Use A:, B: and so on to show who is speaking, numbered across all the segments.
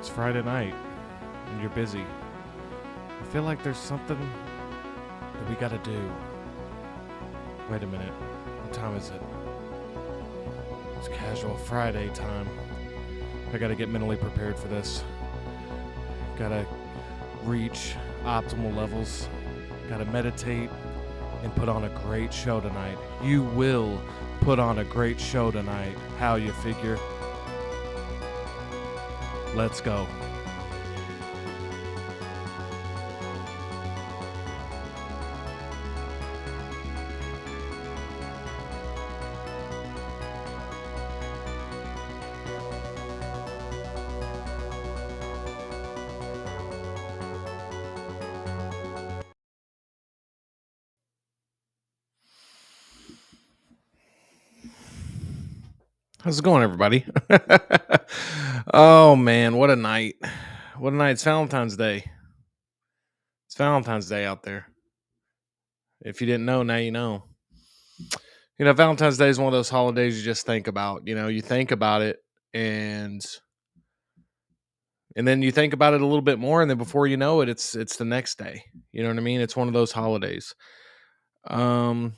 A: It's Friday night and you're busy. I feel like there's something that we gotta do. Wait a minute. What time is it? It's casual Friday time. I gotta get mentally prepared for this. Gotta reach optimal levels. Gotta meditate and put on a great show tonight. You will put on a great show tonight. How you figure? Let's go. How's it going, everybody? Oh man, what a night. What a night. It's Valentine's Day. It's Valentine's Day out there. If you didn't know, now you know. You know, Valentine's Day is one of those holidays you just think about. You know, you think about it and then you think about it a little bit more, and then before you know it, it's the next day. You know what I mean? It's one of those holidays. I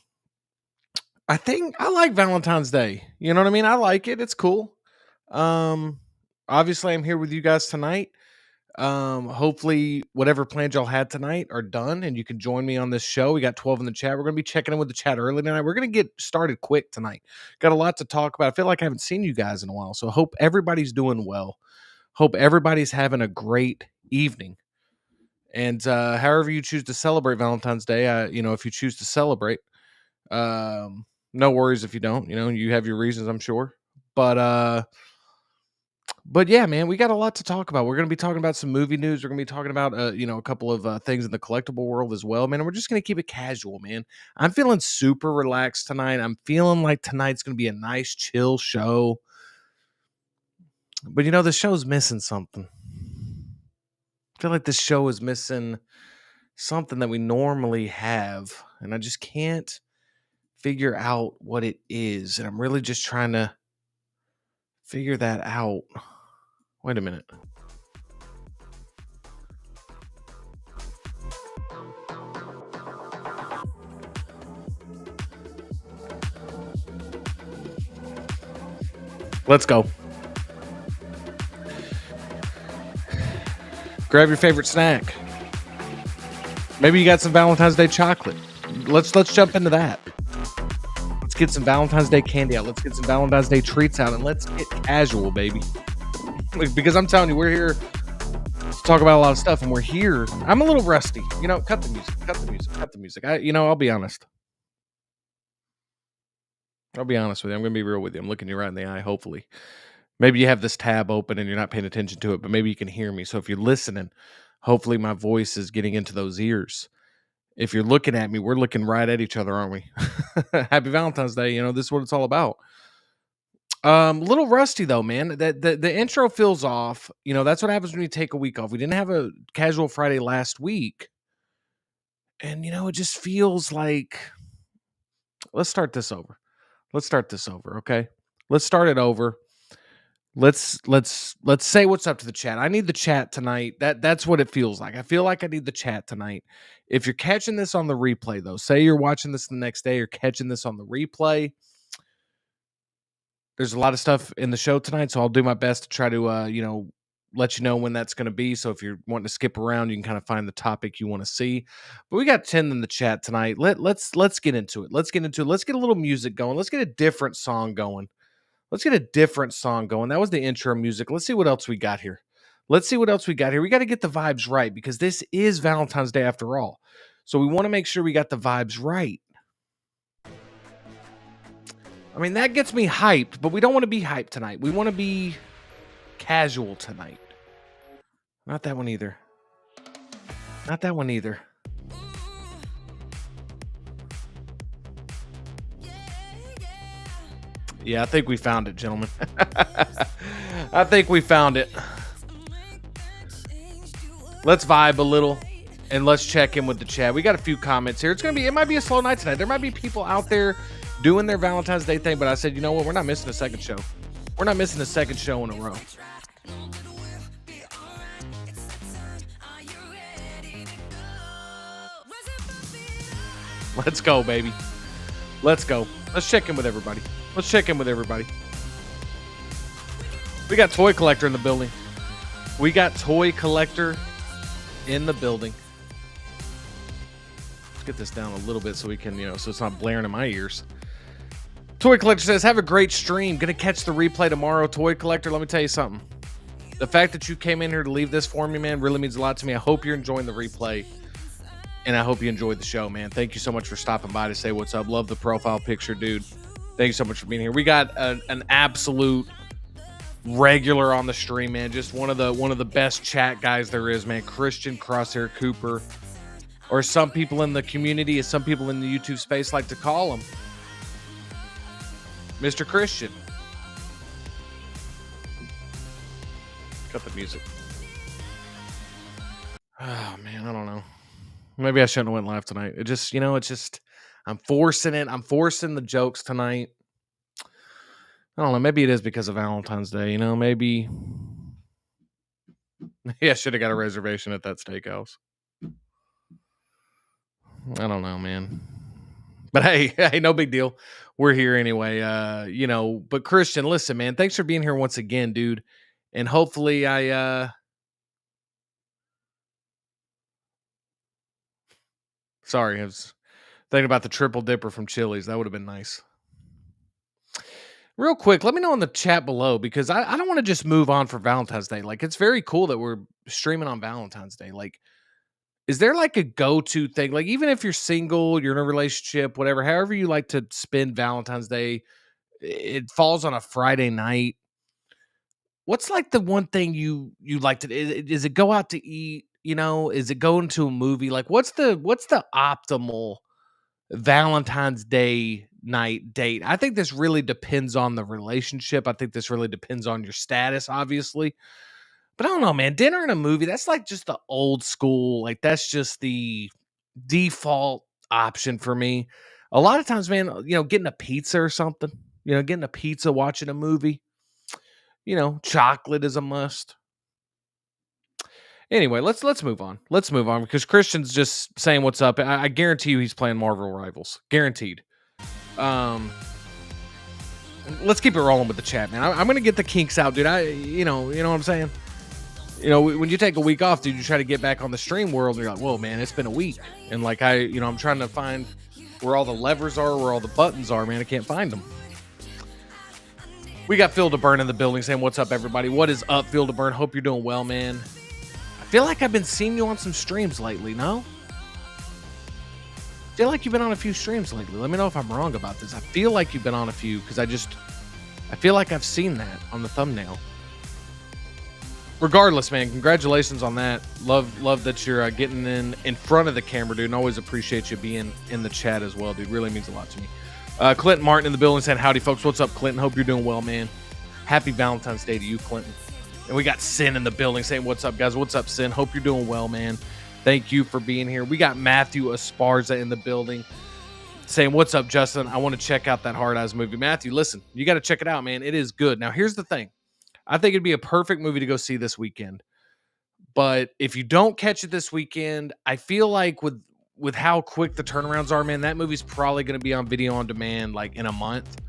A: think I like Valentine's Day. You know what I mean? I like it. It's cool. Obviously I'm here with you guys tonight. Hopefully whatever plans y'all had tonight are done and you can join me on this show. We got 12 in the chat. We're going to be checking in with the chat early tonight. We're going to get started quick tonight. Got a lot to talk about. I feel like I haven't seen you guys in a while. So I hope everybody's doing well. Hope everybody's having a great evening. And however you choose to celebrate Valentine's Day, if you choose to celebrate, no worries if you don't. You know, you have your reasons, I'm sure. But yeah, man, we got a lot to talk about. We're going to be talking about some movie news. We're going to be talking about, a couple of things in the collectible world as well, man. And we're just going to keep it casual, man. I'm feeling super relaxed tonight. I'm feeling like tonight's going to be a nice, chill show. But, the show's missing something. I feel like this show is missing something that we normally have. And I just can't figure out what it is. And I'm really just trying to figure that out. Wait a minute. Let's go. Grab your favorite snack. Maybe you got some Valentine's Day chocolate. Let's jump into that. Let's get some Valentine's Day candy out. Let's get some Valentine's Day treats out, and let's get casual, baby. Because I'm telling you, we're here to talk about a lot of stuff, and we're here. I'm a little rusty. Cut the music. I'll be honest. I'll be honest with you. I'm going to be real with you. I'm looking you right in the eye, hopefully. Maybe you have this tab open and you're not paying attention to it, but maybe you can hear me. So if you're listening, hopefully my voice is getting into those ears. If you're looking at me, we're looking right at each other, aren't we? Happy Valentine's Day. This is what it's all about. Little rusty though, man. The intro feels off. That's what happens when you take a week off. We didn't have a casual Friday last week. And it just feels like let's start this over. Okay? Let's start it over. Let's say what's up to the chat. I need the chat tonight. That's what it feels like. I feel like I need the chat tonight. If you're catching this on the replay, though, say you're watching this the next day or catching this on the replay, there's a lot of stuff in the show tonight, so I'll do my best to try to let you know when that's going to be. So if you're wanting to skip around, you can kind of find the topic you want to see. But we got 10 in the chat tonight. Let's get into it. Let's get a little music going. Let's get a different song going. That was the intro music. Let's see what else we got here. We got to get the vibes right because this is Valentine's Day after all. So we want to make sure we got the vibes right. I mean, that gets me hyped, but we don't want to be hyped tonight. We want to be casual tonight. Not that one either. Yeah, I think we found it, gentlemen. I think we found it. Let's vibe a little and let's check in with the chat. We got a few comments here. It might be a slow night tonight. There might be people out there doing their Valentine's Day thing, but I said, you know what? We're not missing a second show. We're not missing a second show in a row. Let's go, baby. Let's go. Let's check in with everybody. Let's check in with everybody. We got Toy Collector in the building. We got Toy Collector in the building. Let's get this down a little bit so we can, so it's not blaring in my ears. Toy Collector says, have a great stream. Gonna catch the replay tomorrow. Toy Collector, let me tell you something. The fact that you came in here to leave this for me, man, really means a lot to me. I hope you're enjoying the replay. And I hope you enjoyed the show, man. Thank you so much for stopping by to say what's up. Love the profile picture, dude. Thank you so much for being here. We got an absolute regular on the stream, man. Just one of the best chat guys there is, man. Christian Crosshair Cooper, or some people in the community, as some people in the YouTube space like to call him, Mr. Christian. Cut the music. Oh man, I don't know. Maybe I shouldn't have went live tonight. It just, I'm forcing it. I'm forcing the jokes tonight. I don't know. Maybe it is because of Valentine's Day. Maybe I should have got a reservation at that steakhouse. I don't know, man. But hey, no big deal. We're here anyway. But Christian, listen, man, thanks for being here once again, dude. And hopefully sorry, I was thinking about the triple dipper from Chili's. That would have been nice. Real quick, let me know in the chat below, because I don't want to just move on for Valentine's Day. Like, it's very cool that we're streaming on Valentine's Day. Like, is there like a go-to thing? Like, even if you're single, you're in a relationship, whatever, however you like to spend Valentine's Day, it falls on a Friday night. What's like the one thing you like to, is it go out to eat? Is it going to a movie? Like, what's the optimal Valentine's Day night date? I think this really depends on the relationship. I think this really depends on your status, obviously. But I don't know, man. Dinner and a movie, that's like just the old school. Like, that's just the default option for me. A lot of times, man, getting a pizza or something, getting a pizza, watching a movie, chocolate is a must. Anyway, let's move on. Let's move on, because Christian's just saying what's up. I guarantee you he's playing Marvel Rivals. Guaranteed. Let's keep it rolling with the chat, man. I'm gonna get the kinks out, dude. You know what I'm saying? When you take a week off, dude, you try to get back on the stream world, and you're like, whoa, man, it's been a week. And like, I'm trying to find where all the levers are, where all the buttons are, man. I can't find them. We got Phil DeBurn in the building saying, what's up, everybody? What is up, Phil DeBurn? Hope you're doing well, man. I feel like I've been seeing you on some streams lately, no? I feel like you've been on a few streams lately. Let me know if I'm wrong about this. I feel like you've been on a few, because I feel like I've seen that on the thumbnail. Regardless, man, congratulations on that. Love that you're getting in front of the camera, dude, and always appreciate you being in the chat as well, dude. Really means a lot to me. Clinton Martin in the building saying, howdy, folks. What's up, Clinton? Hope you're doing well, man. Happy Valentine's Day to you, Clinton. And we got Sin in the building saying, what's up, guys? What's up, Sin? Hope you're doing well, man. Thank you for being here. We got Matthew Esparza in the building saying, what's up, Justin? I want to check out that Hard Eyes movie. Matthew, listen, you got to check it out, man. It is good. Now, here's the thing. I think it'd be a perfect movie to go see this weekend. But if you don't catch it this weekend, I feel like with how quick the turnarounds are, man, that movie's probably going to be on video on demand like in a month.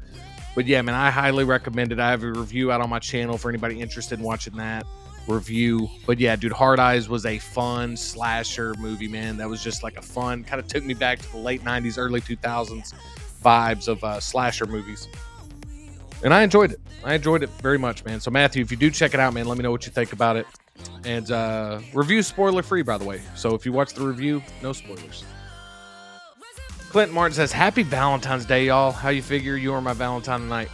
A: But yeah, man, I highly recommend it. I have a review out on my channel for anybody interested in watching that review. But yeah, dude, Hard Eyes was a fun slasher movie, man. That was just like a fun, kind of took me back to the late 90s, early 2000s vibes of slasher movies. And I enjoyed it. I enjoyed it very much, man. So Matthew, if you do check it out, man, let me know what you think about it. And review spoiler free, by the way. So if you watch the review, no spoilers. Clinton Martin says, happy Valentine's Day, y'all. How you figure you are my Valentine tonight?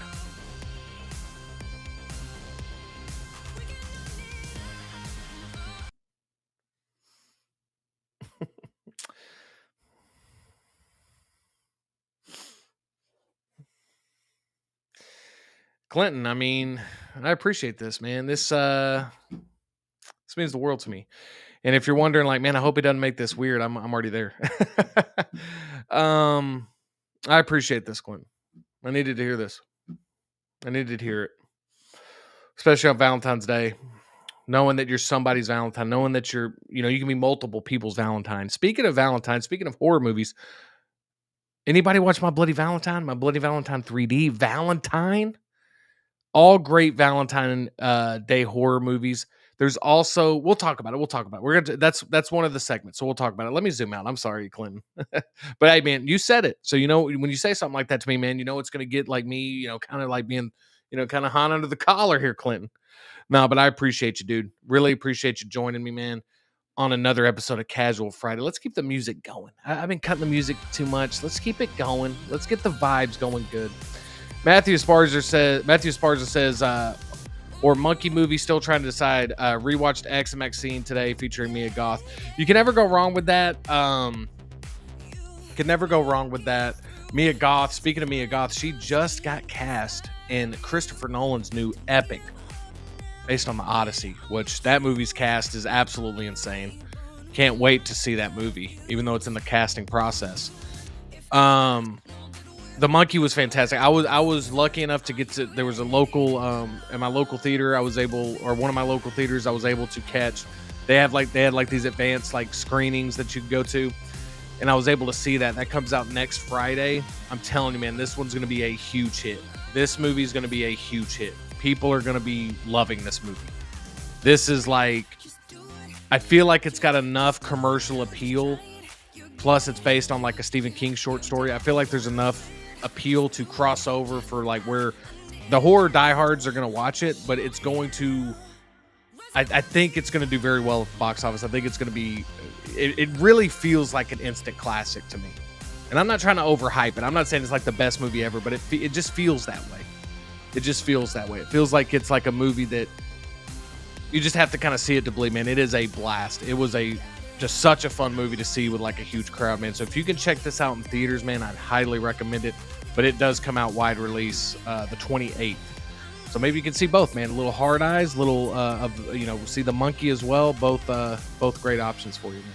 A: Clinton, I mean, I appreciate this, man. This means the world to me. And if you're wondering, like, man, I hope he doesn't make this weird, I'm already there. I appreciate this, Clinton. I needed to hear this. I needed to hear it. Especially on Valentine's Day. Knowing that you're somebody's Valentine. Knowing that you can be multiple people's Valentine. Speaking of Valentine, speaking of horror movies, Anybody watch My Bloody Valentine? My Bloody Valentine 3D? Valentine? All great Valentine Day horror movies. There's also we'll talk about it. We'll talk about it. We're gonna that's one of the segments, so we'll talk about it. Let me zoom out. I'm sorry, Clinton. But hey, man, you said it. So you know when you say something like that to me, man, you know it's gonna get like me, kind of like being, kind of hot under the collar here, Clinton. No, but I appreciate you, dude. Really appreciate you joining me, man, on another episode of Casual Friday. Let's keep the music going. I've been cutting the music too much. Let's keep it going. Let's get the vibes going good. Matthew Sparza says, or Monkey Movie still trying to decide. Rewatched X and Maxine today featuring Mia Goth. You can never go wrong with that. Can never go wrong with that. Mia Goth, speaking of Mia Goth, she just got cast in Christopher Nolan's new epic based on the Odyssey, which that movie's cast is absolutely insane. Can't wait to see that movie, even though it's in the casting process. The Monkey was fantastic. I was lucky enough to get to. There was a local in my local theater. One of my local theaters. I was able to catch. They had like these advanced like screenings that you could go to, and I was able to see that. That comes out next Friday. I'm telling you, man, this one's going to be a huge hit. This movie is going to be a huge hit. People are going to be loving this movie. This is like, I feel like it's got enough commercial appeal. Plus, it's based on like a Stephen King short story. I feel like there's enough appeal to cross over for like where the horror diehards are going to watch it, but it's going to, I think it's going to do very well at the box office. I think it's going to be, it really feels like an instant classic to me. And I'm not trying to overhype it. I'm not saying it's like the best movie ever, but it just feels that way. It just feels that way. It feels like it's like a movie that you just have to kind of see it to believe, man. It is a blast. It was just such a fun movie to see with like a huge crowd, man. So if you can check this out in theaters, man, I'd highly recommend it. But it does come out wide release the 28th. So maybe you can see both, man. A little Hard Eyes, see the Monkey as well. Both great options for you, man.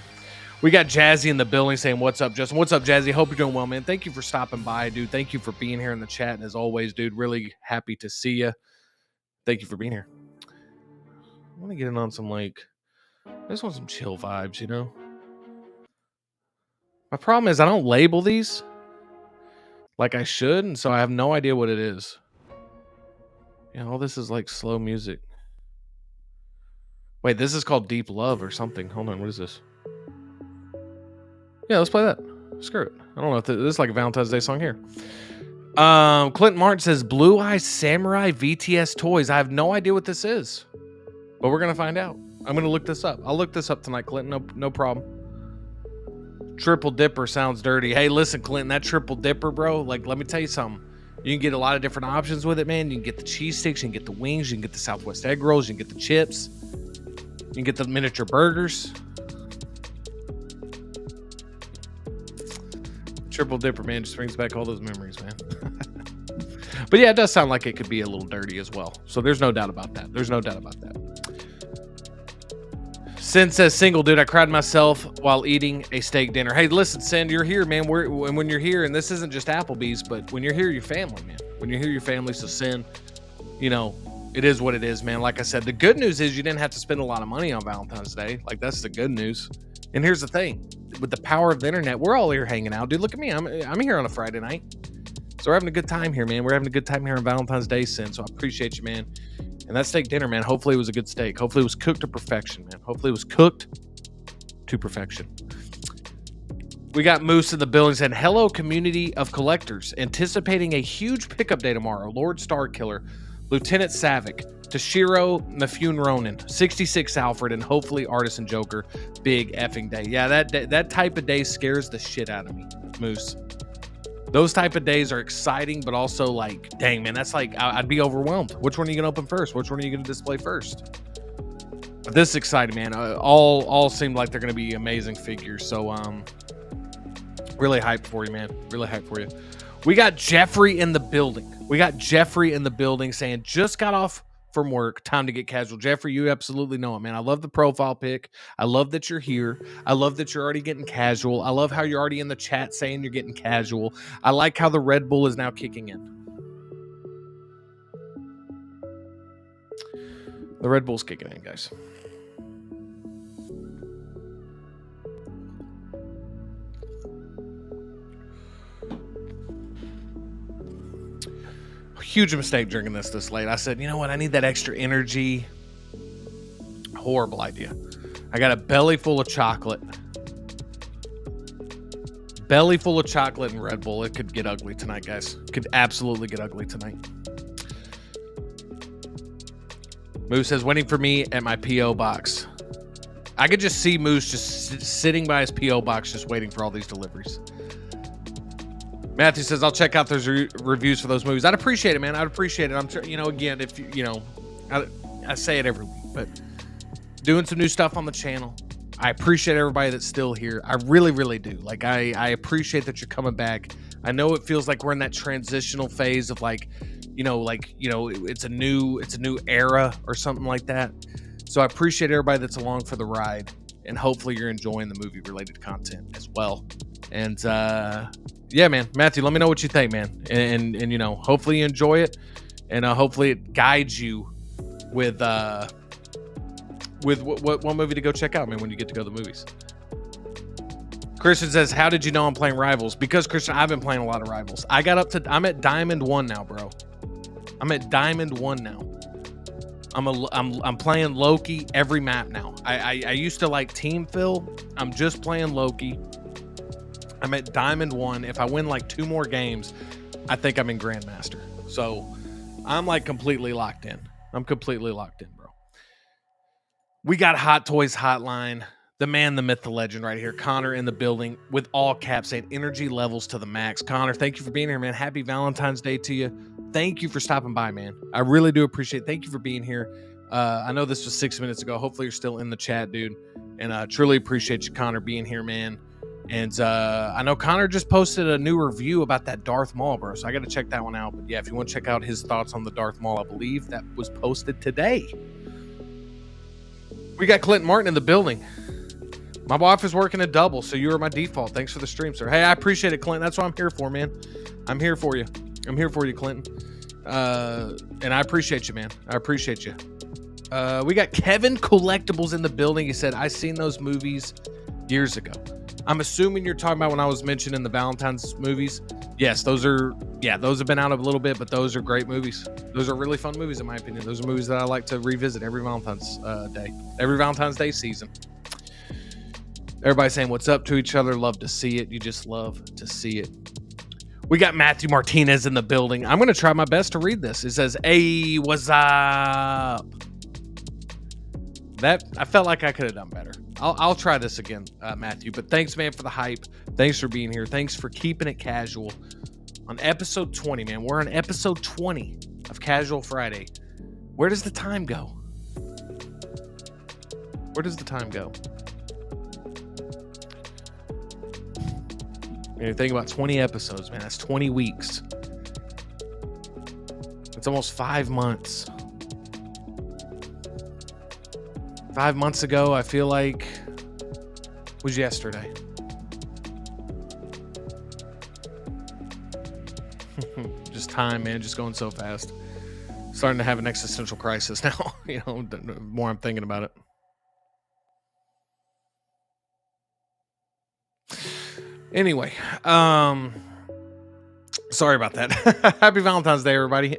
A: We got Jazzy in the building saying, "What's up, Justin? What's up, Jazzy? Hope you're doing well, man. Thank you for stopping by, dude. Thank you for being here in the chat. And as always, dude, really happy to see you. Thank you for being here. I want to get in on some I just want some chill vibes, My problem is I don't label these like I should, and so I have no idea what it is. Yeah, all this is like slow music. Wait, this is called Deep Love or something. Hold on, what is this? Yeah, let's play that. Screw it. I don't know if this is like a Valentine's Day song here. Clinton Martin says, Blue Eye Samurai VTS Toys. I have no idea what this is, but we're going to find out. I'm going to look this up. I'll look this up tonight, Clinton. No problem. Triple Dipper sounds dirty. Hey, listen, Clinton, that Triple Dipper, bro, like, let me tell you something. You can get a lot of different options with it, man. You can get the cheese sticks, you can get the wings, you can get the Southwest egg rolls, you can get the chips, you can get the miniature burgers. Triple Dipper, man, just brings back all those memories, man. But yeah, it does sound like it could be a little dirty as well. So there's no doubt about that. Sin says, single, dude, I cried myself while eating a steak dinner. Hey, listen, Sin, you're here, man. When you're here, and this isn't just Applebee's, but when you're here, your family, man. When you're here, your family. So Sin, it is what it is, man. Like I said, the good news is you didn't have to spend a lot of money on Valentine's Day. Like, that's the good news. And here's the thing. With the power of the internet, we're all here hanging out. Dude, look at me. I'm here on a Friday night. So we're having a good time here, man. We're having a good time here on Valentine's Day, Sin. So I appreciate you, man. And that steak dinner, man, hopefully it was a good steak. Hopefully it was cooked to perfection, man. Hopefully it was cooked to perfection. We got Moose in the building saying, hello, community of collectors. Anticipating a huge pickup day tomorrow. Lord Starkiller, Lieutenant Savick, Toshiro Mifune Ronin, 66 Alfred, and hopefully Artisan Joker. Big effing day. Yeah, that type of day scares the shit out of me, Moose. Those type of days are exciting, but also like, dang, man, that's like, I'd be overwhelmed. Which one are you going to open first? Which one are you going to display first? But this is exciting, man. All seem like they're going to be amazing figures. So, really hyped for you, man. Really hyped for you. We got Jeffrey in the building. Saying, just got off from work, time to get casual. Jeffrey, you absolutely know it, man. I love the profile pic. I love that you're here. I love that you're already getting casual. I love how you're already in the chat saying you're getting casual. I like how the Red Bull is now kicking in. The Red Bull's kicking in, guys. Huge mistake drinking this late. I said, you know what? I need that extra energy. Horrible idea. I got a belly full of chocolate. Belly full of chocolate and Red Bull. It could get ugly tonight, guys. Could absolutely get ugly tonight. Moose says, waiting for me at my P.O. box. I could just see Moose just sitting by his P.O. box just waiting for all these deliveries. Matthew says, I'll check out those reviews for those movies. I'd appreciate it, man. I'd appreciate it. I'm sure, again, if I say it every week, but doing some new stuff on the channel. I appreciate everybody that's still here. I really, really do. Like, I appreciate that you're coming back. I know it feels like we're in that transitional phase of it's a new era or something like that. So I appreciate everybody that's along for the ride, and hopefully you're enjoying the movie related content as well. And yeah, man, Matthew, let me know what you think, man. And hopefully you enjoy it, and hopefully it guides you with what movie to go check out, man, when you get to go to the movies. Christian says, how did you know I'm playing Rivals? Because, Christian, I've been playing a lot of Rivals. I'm at Diamond 1 now, bro. I'm at Diamond 1 now. I'm playing Loki every map now. I used to like Team Phil. I'm just playing Loki. I'm at Diamond 1. If I win like 2 more games, I think I'm in Grandmaster. So I'm like completely locked in. I'm completely locked in, bro. We got Hot Toys Hotline, the man, the myth, the legend right here. Connor in the building with all caps saying energy levels to the max. Connor, thank you for being here, man. Happy Valentine's Day to you. Thank you for stopping by, man. I really do appreciate it. Thank you for being here. I know this was 6 minutes ago. Hopefully you're still in the chat, dude. And I truly appreciate you, Connor, being here, man. And I know Connor just posted a new review about that Darth Maul, bro. So I got to check that one out. But yeah, if you want to check out his thoughts on the Darth Maul, I believe that was posted today. We got Clinton Martin in the building. My wife is working a double, so you are my default. Thanks for the stream, sir. Hey, I appreciate it, Clinton. That's what I'm here for, man. I'm here for you. I'm here for you, Clinton. And I appreciate you, man. I appreciate you. We got Kevin Collectibles in the building. He said, I seen those movies years ago. I'm assuming you're talking about when I was mentioning the Valentine's movies. Yes, those have been out a little bit, but those are great movies. Those are really fun movies, in my opinion. Those are movies that I like to revisit every Valentine's Day season. Everybody saying what's up to each other. Love to see it. You just love to see it. We got Matthew Martinez in the building. I'm going to try my best to read this. It says, hey, what's up? That I felt like I could have done better. I'll try this again, Matthew. But thanks, man, for the hype. Thanks for being here. Thanks for keeping it casual. On episode 20, man. We're on episode 20 of Casual Friday. Where does the time go? Where does the time go? You think about 20 episodes, man. That's 20 weeks. It's almost 5 months. 5 months ago, I feel like was yesterday. Just time, man. Just going so fast. Starting to have an existential crisis now. The more I'm thinking about it. Anyway, sorry about that. Happy Valentine's Day, everybody.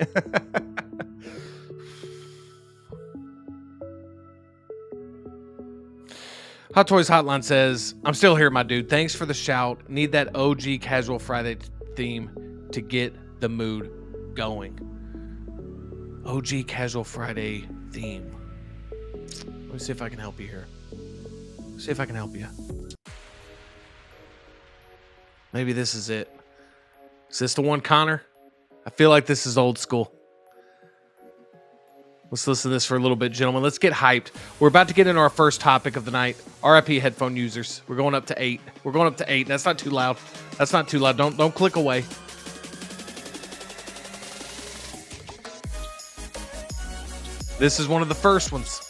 A: Hot Toys Hotline says, I'm still here, my dude. Thanks for the shout. Need that OG Casual Friday theme to get the mood going. OG Casual Friday theme. Let me see if I can help you here. See if I can help you. Maybe this is it. Is this the one, Connor? I feel like this is old school. Let's listen to this for a little bit, gentlemen. Let's get hyped. We're about to get into our first topic of the night. RIP headphone users. We're going up to 8. We're going up to 8. That's not too loud. That's not too loud. Don't click away. This is one of the first ones.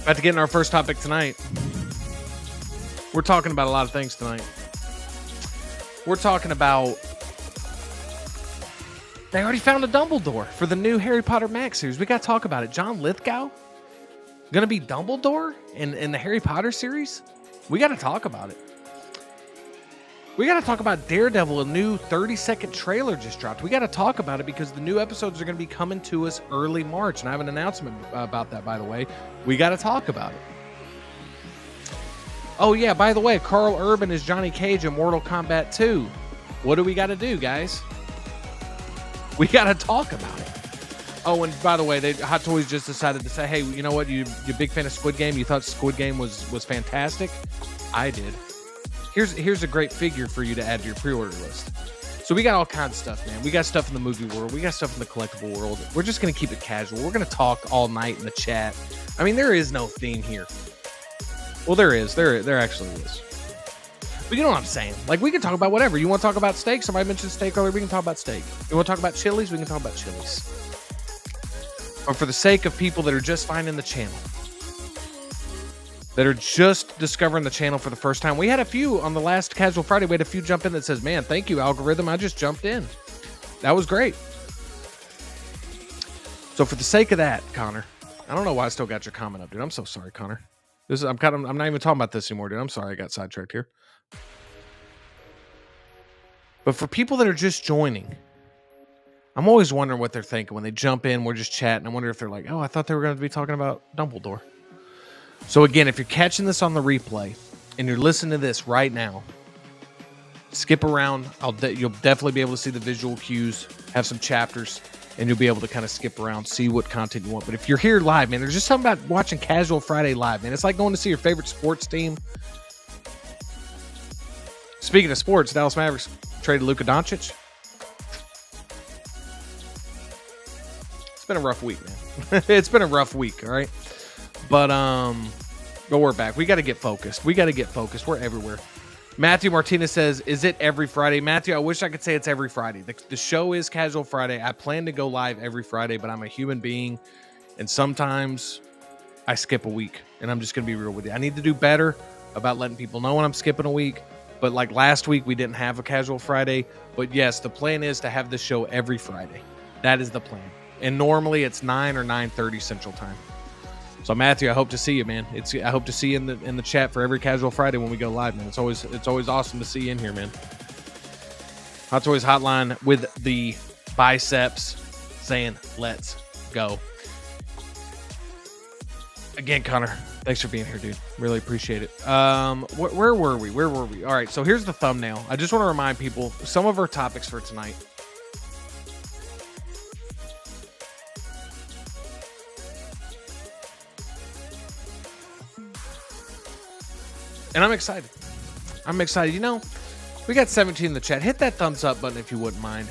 A: About to get in our first topic tonight. We're talking about a lot of things tonight. We're talking about... They already found a Dumbledore for the new Harry Potter Max series. We got to talk about it. John Lithgow? going to be Dumbledore in the Harry Potter series? We got to talk about it. We got to talk about Daredevil, a new 30-second trailer just dropped. We got to talk about it because the new episodes are going to be coming to us early March. And I have an announcement about that, by the way. We got to talk about it. Oh, yeah, by the way, Karl Urban is Johnny Cage in Mortal Kombat 2. What do we got to do, guys? We got to talk about it. Oh, and by the way, Hot Toys just decided to say, hey, you know what? You're a big fan of Squid Game. You thought Squid Game was fantastic? I did. Here's a great figure for you to add to your pre-order list. So we got all kinds of stuff, man. We got stuff in the movie world. We got stuff in the collectible world. We're just going to keep it casual. We're going to talk all night in the chat. I mean, there is no theme here. Well, there is. There actually is. But you know what I'm saying? Like, we can talk about whatever. You want to talk about steak? Somebody mentioned steak earlier. We can talk about steak. You want to talk about chilies? We can talk about chilies. But for the sake of people that are just finding the channel, that are just discovering the channel for the first time. We had a few on the last Casual Friday. We had a few jump in that says, man, thank you, algorithm. I just jumped in. That was great. So for the sake of that, Connor, I don't know why I still got your comment up, dude. I'm so sorry, Connor. I'm not even talking about this anymore, dude. I'm sorry I got sidetracked here. But for people that are just joining, I'm always wondering what they're thinking when they jump in. We're just chatting. I wonder if they're like, oh, I thought they were going to be talking about Dumbledore. So again, if you're catching this on the replay and you're listening to this right now, skip around. You'll definitely be able to see the visual cues, have some chapters, and you'll be able to kind of skip around, see what content you want. But if you're here live, man, there's just something about watching Casual Friday live, man. It's like going to see your favorite sports team. Speaking of sports, Dallas Mavericks traded Luka Doncic. It's been a rough week, man. It's been a rough week, all right? But we're back. We got to get focused. We're everywhere. Matthew Martinez says, is it every Friday? Matthew, I wish I could say it's every Friday. The show is Casual Friday. I plan to go live every Friday, but I'm a human being, and sometimes I skip a week, and I'm just going to be real with you. I need to do better about letting people know when I'm skipping a week, but like last week, we didn't have a Casual Friday, but yes, the plan is to have the show every Friday. That is the plan, and normally it's 9 or 9:30 Central Time. So Matthew, I hope to see you, man. I hope to see you in the chat for every Casual Friday when we go live, man. It's always awesome to see you in here, man. Hot Toys Hotline with the biceps saying, let's go. Again, Connor, thanks for being here, dude. Really appreciate it. Where were we? All right, so here's the thumbnail. I just want to remind people some of our topics for tonight. And I'm excited. You know, we got 17 in the chat. Hit that thumbs up button if you wouldn't mind.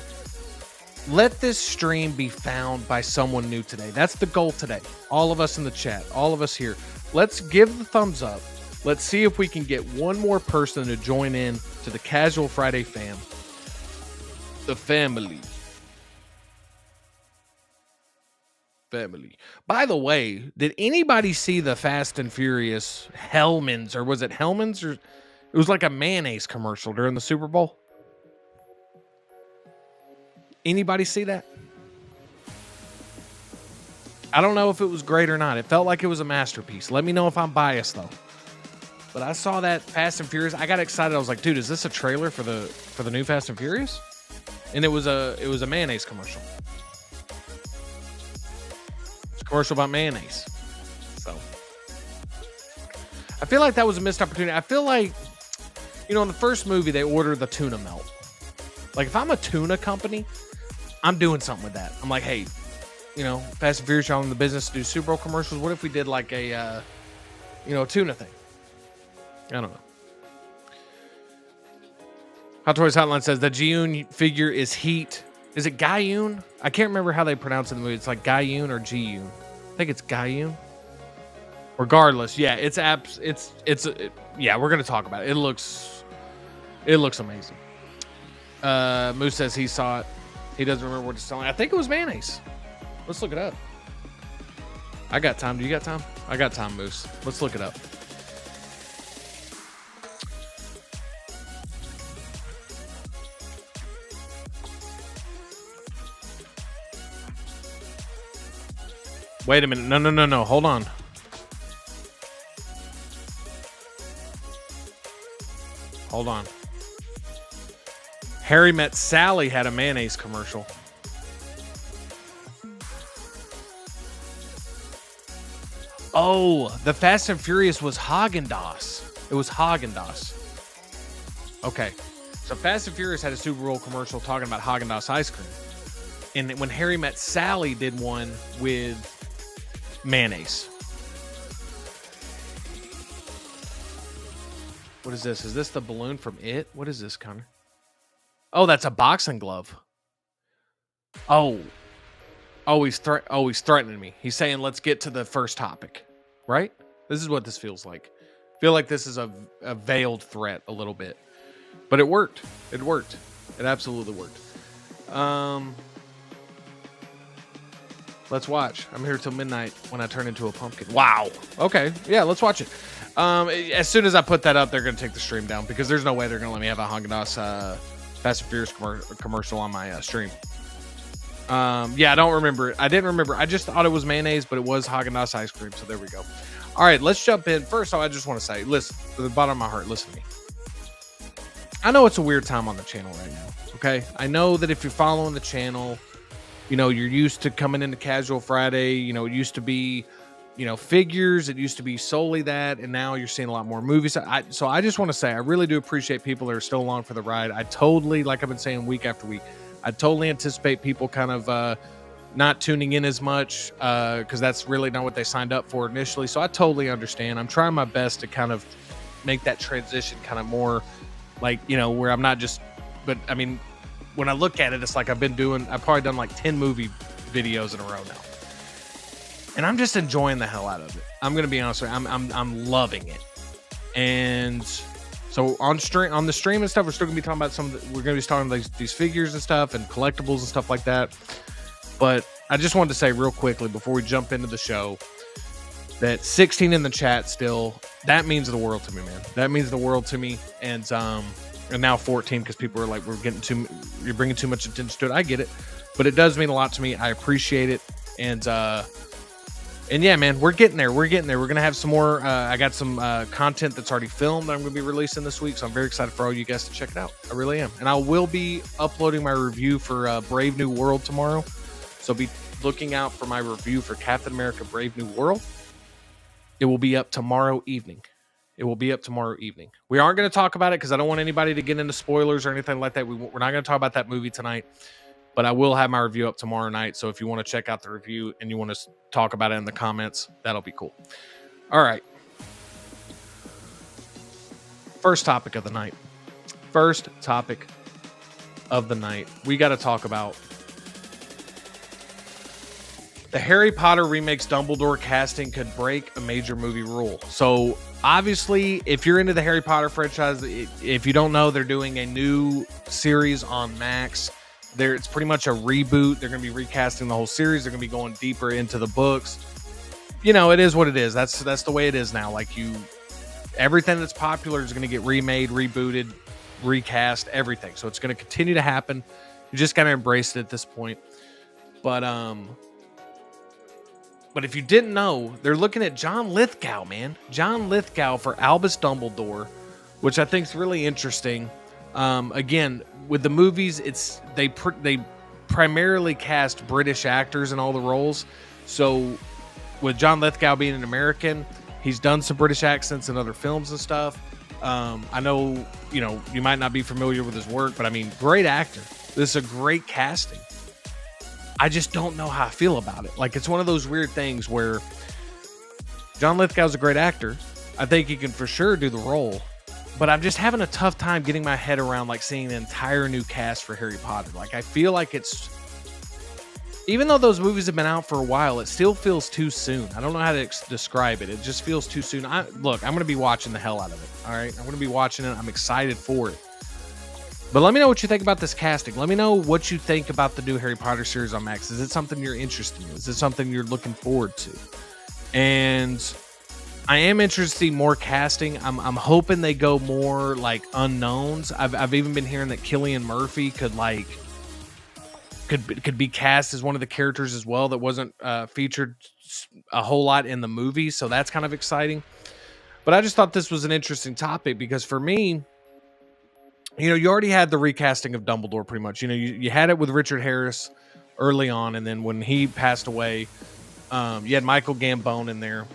A: Let this stream be found by someone new today. That's the goal today. All of us in the chat, all of us here. Let's give the thumbs up. Let's see if we can get one more person to join in to the Casual Friday fam. The family. By the way, did anybody see the Fast and Furious Hellman's, or was it Hellman's, or it was like a mayonnaise commercial during the Super Bowl? Anybody see that? I don't know if it was great or not. It felt like it was a masterpiece. Let me know if I'm biased though. But I saw that Fast and Furious. I got excited. I was like, dude, is this a trailer for the new Fast and Furious? And it was a mayonnaise commercial. Commercial about mayonnaise. So I feel like that was a missed opportunity. I feel like, you know, in the first movie they ordered the tuna melt. Like if I'm a tuna company, I'm doing something with that. I'm like, hey, you know, Fast and Furious, y'all in the business to do Super Bowl commercials. What if we did like a tuna thing? I don't know. Hot Toys Hotline says the Ji-yoon figure is heat. Is it Guyun? I can't remember how they pronounce it in the movie. It's like Guyun or Ji-yoon. I think it's Guyun. Regardless, yeah, yeah, we're gonna talk about it. It looks amazing. Moose says he saw it. He doesn't remember what it's selling. I think it was mayonnaise. Let's look it up. I got time. Do you got time? I got time, Moose. Let's look it up. Wait a minute. No. Hold on. Hold on. Harry Met Sally had a mayonnaise commercial. Oh, the Fast and Furious was Haagen-Dazs. It was Haagen-Dazs. Okay. So Fast and Furious had a Super Bowl commercial talking about Haagen-Dazs ice cream. And when Harry Met Sally did one with mayonnaise. What is this? Is this the balloon from It? What is this, Connor? Oh, that's a boxing glove. Oh, he's threatening me. He's saying, let's get to the first topic, right? This is what this feels like. I feel like this is a veiled threat a little bit, but it worked. It worked. It absolutely worked. Let's watch. I'm here till midnight when I turn into a pumpkin. Wow. Okay. Yeah, let's watch it. As soon as I put that up, they're going to take the stream down because there's no way they're going to let me have a Haagen-Dazs Fast and Furious commercial on my stream. Yeah, I don't remember it. I didn't remember. I just thought it was mayonnaise, but it was Haagen-Dazs ice cream. So there we go. All right, let's jump in. First, I just want to say, listen, from the bottom of my heart, listen to me. I know it's a weird time on the channel right now. Okay, I know that if you're following the channel, you know you're used to coming into Casual Friday. You know, it used to be, you know, figures. It used to be solely that, and now you're seeing a lot more movies. So I just want to say, I really do appreciate people that are still along for the ride. I totally, like I've been saying week after week, I totally anticipate people kind of not tuning in as much because that's really not what they signed up for initially. So I totally understand. I'm trying my best to kind of make that transition kind of more like, you know, where I'm not just, but I mean, when I look at it, it's like I've probably done like 10 movie videos in a row now. And I'm just enjoying the hell out of it. I'm going to be honest with you. I'm loving it. And so on the stream and stuff, we're still going to be talking about we're going to be talking about these figures and stuff and collectibles and stuff like that. But I just wanted to say real quickly before we jump into the show that 16 in the chat still, that means the world to me, man. That means the world to me. And now 14 because people are like, you're bringing too much attention to it. I get it, but it does mean a lot to me. I appreciate it. And yeah, man, we're getting there. We're going to have some more. I got some content that's already filmed that I'm going to be releasing this week. So I'm very excited for all you guys to check it out. I really am. And I will be uploading my review for Brave New World tomorrow. So be looking out for my review for Captain America Brave New World. It will be up tomorrow evening. We aren't going to talk about it because I don't want anybody to get into spoilers or anything like that. We're not going to talk about that movie tonight. But I will have my review up tomorrow night. So if you want to check out the review and you want to talk about it in the comments, that'll be cool. All right. First topic of the night. We got to talk about the Harry Potter remakes Dumbledore casting could break a major movie rule. So obviously, if you're into the Harry Potter franchise, if you don't know, they're doing a new series on Max. It's pretty much a reboot. They're going to be recasting the whole series. They're going to be going deeper into the books. You know, it is what it is. That's the way it is now. Like everything that's popular is going to get remade, rebooted, recast, everything. So it's going to continue to happen. You just got to embrace it at this point. But if you didn't know, they're looking at John Lithgow, man. John Lithgow for Albus Dumbledore, which I think is really interesting. Again, with the movies, they primarily cast British actors in all the roles. So with John Lithgow being an American, he's done some British accents in other films and stuff. I know, you might not be familiar with his work, but I mean, great actor. This is a great casting. I just don't know how I feel about it. Like, it's one of those weird things where John Lithgow's a great actor. I think he can for sure do the role. But I'm just having a tough time getting my head around, like, seeing an entire new cast for Harry Potter. Like, I feel like even though those movies have been out for a while, it still feels too soon. I don't know how to describe it. It just feels too soon. Look, I'm going to be watching the hell out of it. All right. I'm going to be watching it. I'm excited for it. But let me know what you think about this casting. Let me know what you think about the new Harry Potter series on Max. Is it something you're interested in? Is it something you're looking forward to? And I am interested to see more casting. I'm hoping they go more like unknowns. I've even been hearing that Cillian Murphy could be cast as one of the characters as well that wasn't featured a whole lot in the movie. So that's kind of exciting. But I just thought this was an interesting topic because for me, you already had the recasting of Dumbledore pretty much. You had it with Richard Harris early on, and then when he passed away, you had Michael Gambon in there.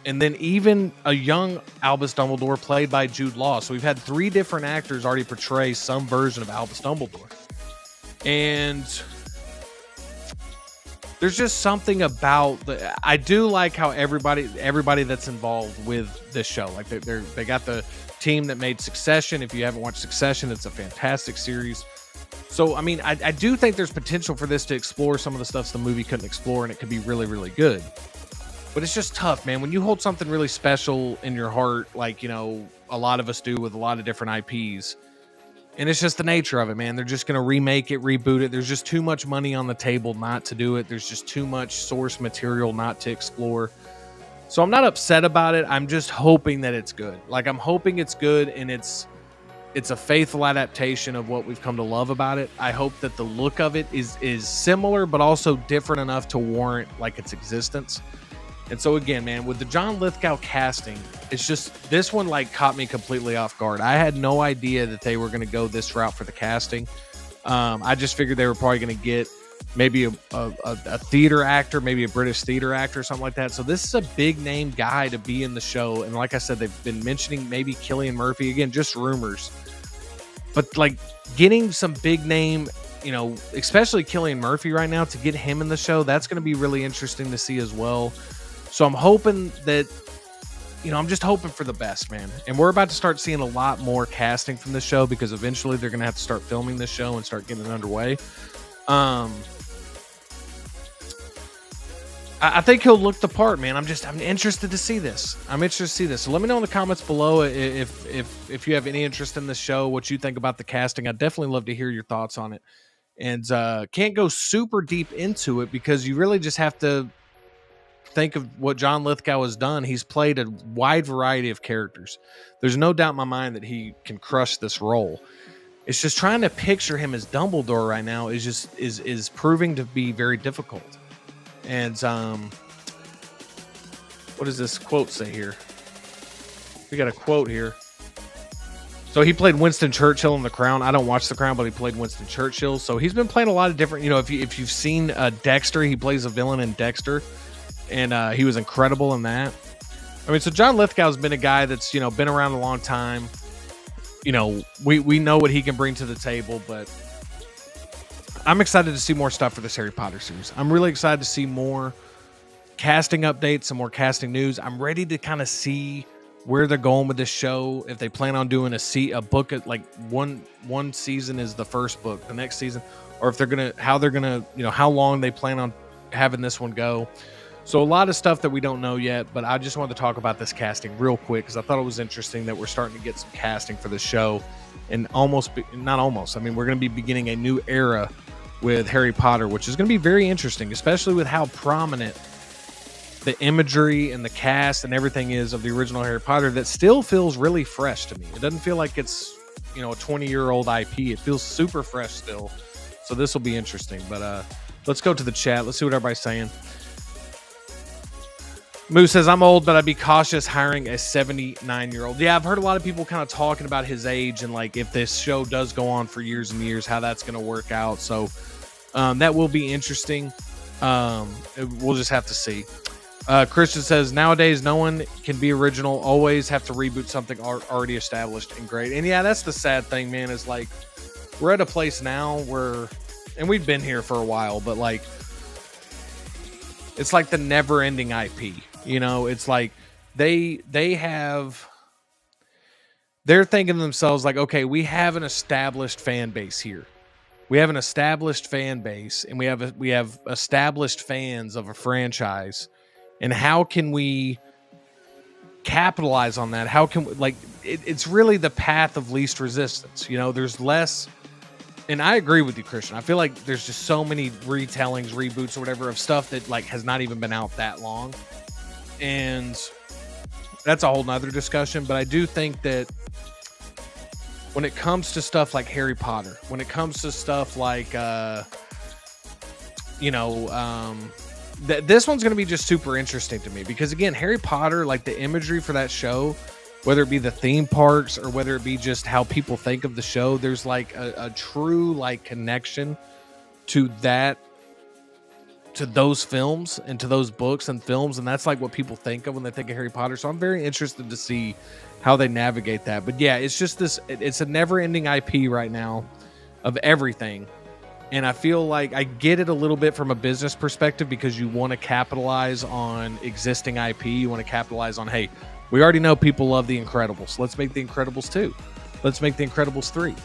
A: And then even a young Albus Dumbledore played by Jude Law. So we've had 3 different actors already portray some version of Albus Dumbledore. And there's just something about I do like how everybody that's involved with this show, like they got the team that made Succession. If you haven't watched Succession, it's a fantastic series. So, I mean, I do think there's potential for this to explore some of the stuff the movie couldn't explore, and it could be really, really good. But it's just tough, man. When you hold something really special in your heart, like, a lot of us do with a lot of different IPs, and it's just the nature of it, man. They're just going to remake it, reboot it. There's just too much money on the table not to do it. There's just too much source material not to explore. So I'm not upset about it. I'm just hoping that it's good. Like, I'm hoping it's good and it's a faithful adaptation of what we've come to love about it. I hope that the look of it is similar, but also different enough to warrant like its existence. And so again, man, with the John Lithgow casting, it's just this one like caught me completely off guard. I had no idea that they were going to go this route for the casting. I just figured they were probably going to get maybe a theater actor, maybe a British theater actor or something like that. So this is a big name guy to be in the show. And like I said, they've been mentioning maybe Cillian Murphy, again, just rumors. But like getting some big name, especially Cillian Murphy right now, to get him in the show, that's going to be really interesting to see as well. So I'm hoping that, I'm just hoping for the best, man. And we're about to start seeing a lot more casting from this show because eventually they're going to have to start filming this show and start getting it underway. I think he'll look the part, man. I'm interested to see this. So let me know in the comments below if you have any interest in this show, what you think about the casting. I'd definitely love to hear your thoughts on it. And can't go super deep into it because you really just have to think of what John Lithgow has done. He's played a wide variety of characters. There's no doubt in my mind that he can crush this role. It's just trying to picture him as Dumbledore right now is proving to be very difficult. And what does this quote say here? We got a quote here. So he played Winston Churchill in The Crown. I don't watch The Crown, but he played Winston Churchill. So he's been playing a lot of different, if you've seen Dexter, he plays a villain in Dexter. And he was incredible in that. I mean, so John Lithgow's been a guy that's, been around a long time. We know what he can bring to the table, but I'm excited to see more stuff for this Harry Potter series. I'm really excited to see more casting updates, some more casting news. I'm ready to kind of see where they're going with this show. If they plan on doing a book at like one season is the first book, the next season, or if how long they plan on having this one go. So a lot of stuff that we don't know yet, but I just wanted to talk about this casting real quick because I thought it was interesting that we're starting to get some casting for the show. And we're going to be beginning a new era with Harry Potter, which is going to be very interesting, especially with how prominent the imagery and the cast and everything is of the original Harry Potter that still feels really fresh to me. It doesn't feel like it's, a 20-year-old IP. It feels super fresh still. So this will be interesting. But let's go to the chat. Let's see what everybody's saying. Moose says, I'm old, but I'd be cautious hiring a 79-year-old. Yeah, I've heard a lot of people kind of talking about his age and like if this show does go on for years and years, how that's going to work out. So that will be interesting. We'll just have to see. Christian says, nowadays, no one can be original. Always have to reboot something already established and great. And yeah, that's the sad thing, man, is like we're at a place now where, and we've been here for a while, but like it's like the never-ending IP. It's like they're thinking to themselves like, okay, we have an established fan base here. We have an established fan base, and we have established fans of a franchise. And how can we capitalize on that? How can it's really the path of least resistance. There's less. And I agree with you, Christian. I feel like there's just so many retellings, reboots, or whatever of stuff that like has not even been out that long. And that's a whole nother discussion. But I do think that when it comes to stuff like Harry Potter, when it comes to stuff like, this one's going to be just super interesting to me because again, Harry Potter, like the imagery for that show whether it be the theme parks or whether it be just how people think of the show. There's like a true like connection to that, to those films and to those books and films, and that's like what people think of when they think of Harry Potter. So I'm very interested to see how they navigate that. But yeah, it's just it's a never-ending IP right now of everything. And I feel like I get it a little bit from a business perspective, because you want to capitalize on existing IP. You want to capitalize on, hey, we already know people love The Incredibles. Let's make The Incredibles 2. Let's make The Incredibles 3.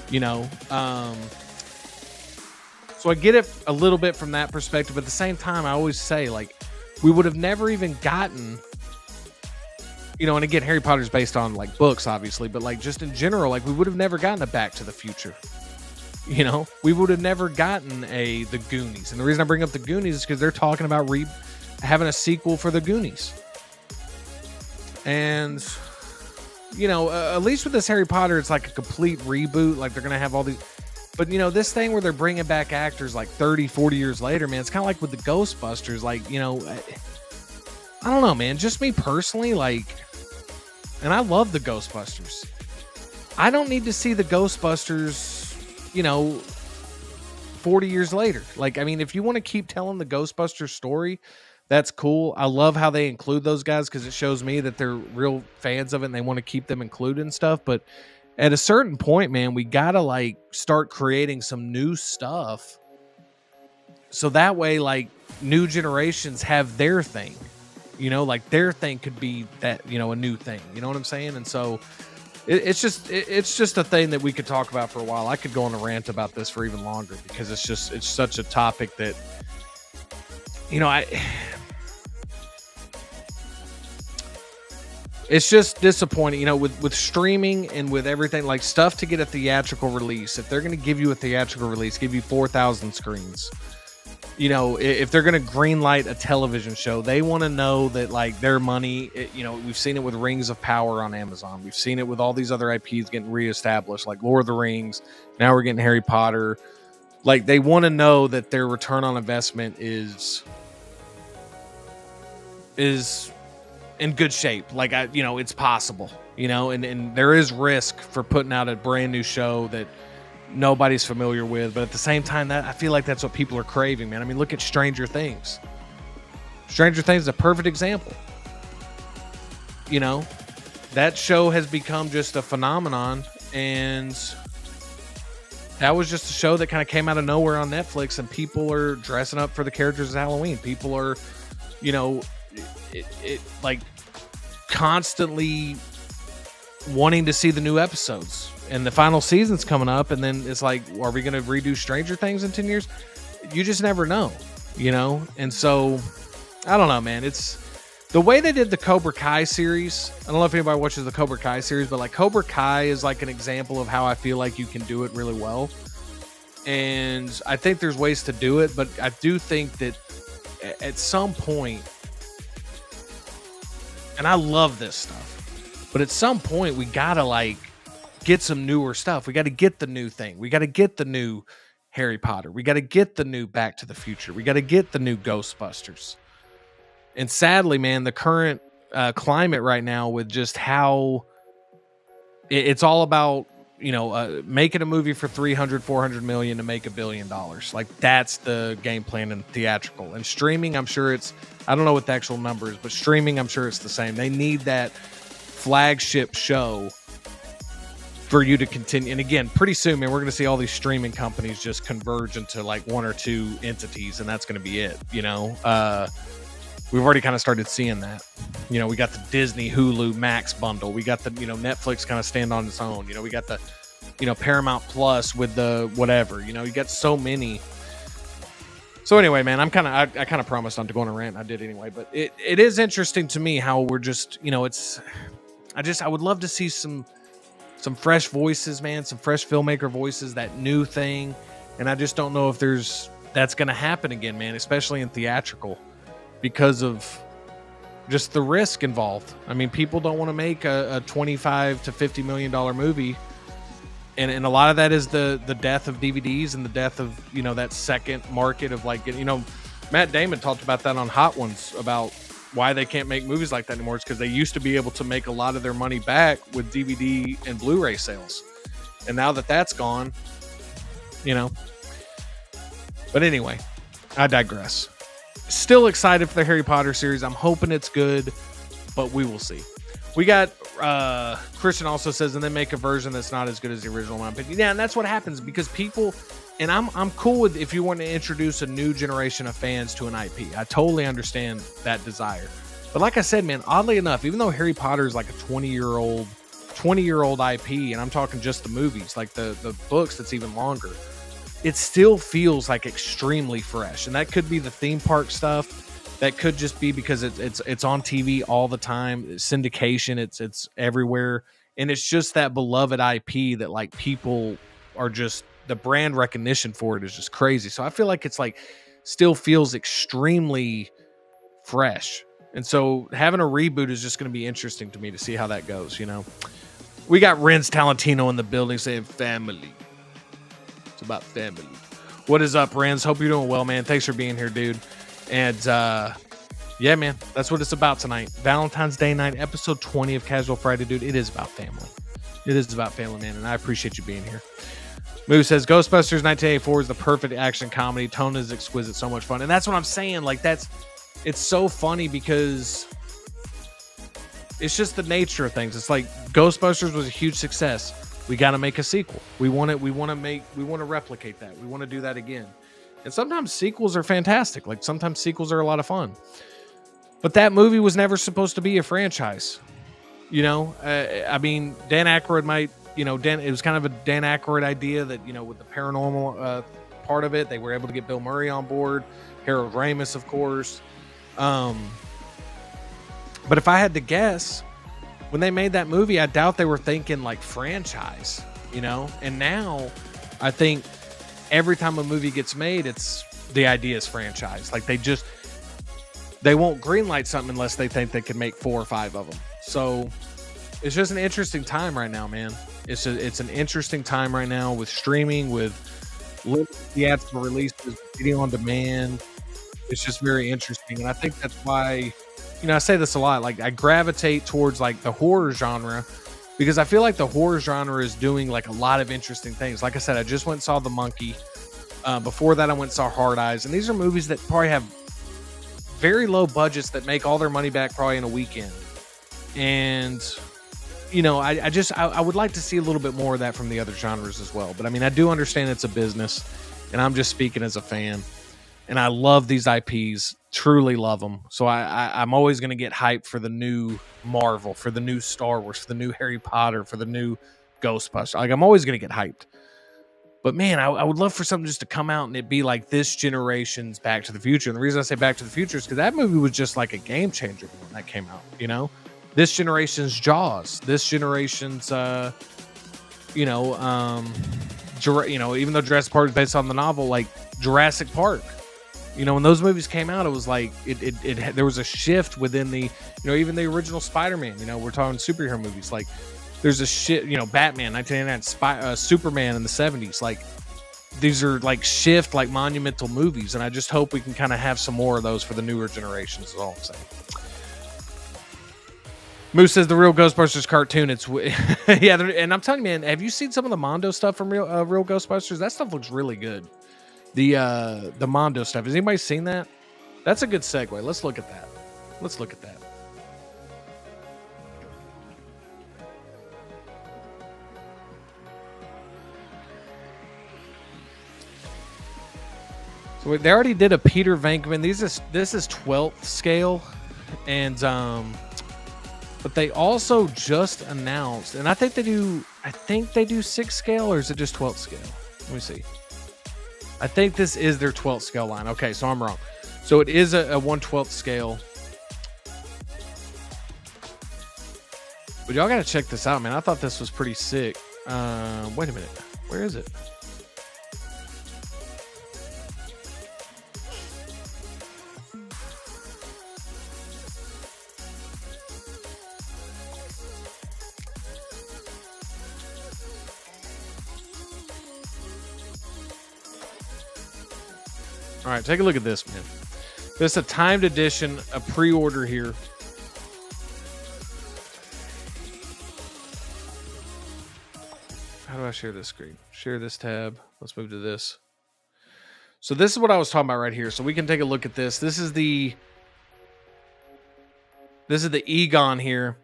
A: You know? So I get it a little bit from that perspective. But at the same time, I always say, like, we would have never even gotten, you know, and again, Harry Potter's based on, like, books, obviously. But, like, just in general, like, we would have never gotten a Back to the Future. You know, we would have never gotten The Goonies. And the reason I bring up The Goonies is because they're talking about having a sequel for The Goonies. And, you know, at least with this Harry Potter, it's like a complete reboot. Like, they're going to have all these. But, you know, this thing where they're bringing back actors like 30, 40 years later, man, it's kind of like with the Ghostbusters. Like, you know, I don't know, man. Just me personally, like, and I love the Ghostbusters. I don't need to see the Ghostbusters, you know, 40 years later. Like, I mean, if you want to keep telling the Ghostbusters story, that's cool. I love how they include those guys, because it shows me that they're real fans of it and they want to keep them included and stuff. But at a certain point, man, we gotta like start creating some new stuff, so that way, like, new generations have their thing. You know, like, their thing could be that, you know, a new thing. You know what I'm saying? And so it's just a thing that we could talk about for a while. I could go on a rant about this for even longer, because it's such a topic that, you know, it's just disappointing, you know, with streaming and with everything, like, stuff to get a theatrical release. If they're going to give you a theatrical release, give you 4,000 screens. You know, if they're going to greenlight a television show, they want to know that, like, their money, you know, we've seen it with Rings of Power on Amazon. We've seen it with all these other IPs getting reestablished, like Lord of the Rings. Now we're getting Harry Potter. Like, they want to know that their return on investment is in good shape. Like, you know, it's possible, you know, and there is risk for putting out a brand new show that nobody's familiar with. But at the same time, that I feel like that's what people are craving, man. I mean, look at Stranger Things. Stranger Things is a perfect example. You know, that show has become just a phenomenon, and that was just a show that kind of came out of nowhere on Netflix, and people are dressing up for the characters as Halloween. People are, you know, it like constantly wanting to see the new episodes, and the final season's coming up, and then it's like, are we going to redo Stranger Things in 10 years? You just never know, you know? And so, I don't know, man. It's the way they did the Cobra Kai series. I don't know if anybody watches the Cobra Kai series, but like, Cobra Kai is like an example of how I feel like you can do it really well. And I think there's ways to do it, but I do think that at some point, and I love this stuff, but at some point we gotta like get some newer stuff. We got to get the new thing. We got to get the new Harry Potter. We got to get the new Back to the Future. We got to get the new Ghostbusters. And sadly, man, the current climate right now, with just how it's all about, you know, making a movie for 300, 400 million to make $1 billion. Like, that's the game plan in theatrical. And streaming, I'm sure I don't know what the actual number is, but streaming, I'm sure it's the same. They need that flagship show for you to continue. And again, pretty soon, man, we're going to see all these streaming companies just converge into like one or two entities, and that's going to be it. You know, we've already kind of started seeing that. You know, we got the Disney, Hulu, Max bundle. We got the, you know, Netflix kind of stand on its own. You know, we got the, you know, Paramount Plus with the whatever. You know, you got so many. So anyway, man, I kind of promised not to go on a rant. I did anyway, but it is interesting to me how we're just, you know, I would love to see some fresh voices, man, some fresh filmmaker voices, that new thing. And I just don't know if that's going to happen again, man, especially in theatrical, because of just the risk involved. I mean, people don't want to make a $25 to $50 million movie. And a lot of that is the death of DVDs and the death of, you know, that second market of like, you know, Matt Damon talked about that on Hot Ones about, why they can't make movies like that anymore is because they used to be able to make a lot of their money back with DVD and Blu-ray sales. And now that that's gone, you know. But anyway, I digress. Still excited for the Harry Potter series. I'm hoping it's good, but we will see. We got Christian also says, and then make a version that's not as good as the original, in my opinion. Yeah, and that's what happens because people, and I'm cool with if you want to introduce a new generation of fans to an IP. I totally understand that desire. But like I said, man, oddly enough, even though Harry Potter is like a 20-year-old IP, and I'm talking just the movies, like the books that's even longer, it still feels like extremely fresh. And that could be the theme park stuff. That could just be because it's on TV all the time. Syndication, it's everywhere. And it's just that beloved IP that like people are just, the brand recognition for it is just crazy. So I feel like it's like still feels extremely fresh. And so having a reboot is just going to be interesting to me to see how that goes, you know. We got Renz Talentino in the building saying family. It's about family. What is up, Renz? Hope you're doing well, man. Thanks for being here, dude. And yeah, man, that's what it's about tonight. Valentine's Day night, episode 20 of Casual Friday, dude. It is about family. It is about family, man, and I appreciate you being here. Moo says, Ghostbusters 1984 is the perfect action comedy. Tone is exquisite, so much fun. And that's what I'm saying. Like, it's so funny because it's just the nature of things. It's like Ghostbusters was a huge success. We got to make a sequel. We want to replicate that. We want to do that again. And sometimes sequels are fantastic. Like sometimes sequels are a lot of fun. But that movie was never supposed to be a franchise. You know, I mean, Dan Aykroyd might, you know, it was kind of a Dan Aykroyd idea that, you know, with the paranormal part of it, they were able to get Bill Murray on board, Harold Ramis, of course. But if I had to guess, when they made that movie, I doubt they were thinking like franchise, you know? And now I think every time a movie gets made, the idea is franchise. Like they won't greenlight something unless they think they can make 4 or 5 of them. So it's just an interesting time right now, man. It's an interesting time right now with streaming, with theatrical releases, video on demand. It's just very interesting. And I think that's why, you know, I say this a lot, like I gravitate towards like the horror genre because I feel like the horror genre is doing like a lot of interesting things. Like I said, I just went and saw The Monkey. Before that, I went and saw Hard Eyes. And these are movies that probably have very low budgets that make all their money back probably in a weekend. And, you know, I would like to see a little bit more of that from the other genres as well. But I mean, I do understand it's a business and I'm just speaking as a fan. And I love these IPs, truly love them. So I'm always going to get hyped for the new Marvel, for the new Star Wars, for the new Harry Potter, for the new Ghostbusters. Like I'm always going to get hyped. But man, I would love for something just to come out and it be like this generation's Back to the Future. And the reason I say Back to the Future is because that movie was just like a game changer when that came out, you know? This generation's Jaws. This generation's, even though Jurassic Park is based on the novel, like Jurassic Park. You know, when those movies came out, it was like there was a shift within the, you know, even the original Spider-Man. You know, we're talking superhero movies. Like, there's a shit. You know, Batman, 1989, Superman in the 70s. Like, these are like shift, like monumental movies, and I just hope we can kind of have some more of those for the newer generations. Is all I'm saying. Moose says the real Ghostbusters cartoon. It's yeah, and I'm telling you, man, have you seen some of the Mondo stuff from real Ghostbusters? That stuff looks really good. The Mondo stuff. Has anybody seen that? That's a good segue. Let's look at that. So they already did a Peter Venkman. This is 12th scale, and but they also just announced, and I think they do 6th scale, or is it just 12th scale? Let me see. I think this is their 12th scale line. Okay, so I'm wrong. So it is a 1/12th scale. But y'all got to check this out, man. I thought this was pretty sick. Wait a minute. Where is it? All right, take a look at this, man. This is a timed edition, a pre-order here. How do I share this screen? Share this tab. Let's move to this. So this is what I was talking about right here. So we can take a look at this. This is the Egon here.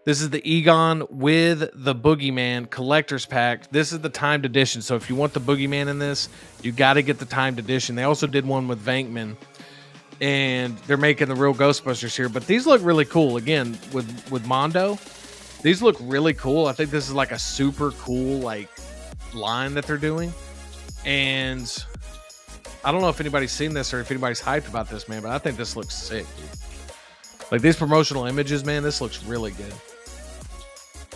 A: This is the Egon with the Boogeyman collector's pack. This is the timed edition. So if you want the Boogeyman in this, you got to get the timed edition. They also did one with Venkman, and they're making the real Ghostbusters here. But these look really cool. Again, with Mondo, these look really cool. I think this is like a super cool like line that they're doing. And I don't know if anybody's seen this or if anybody's hyped about this, man, but I think this looks sick, dude. Like these promotional images, man, this looks really good.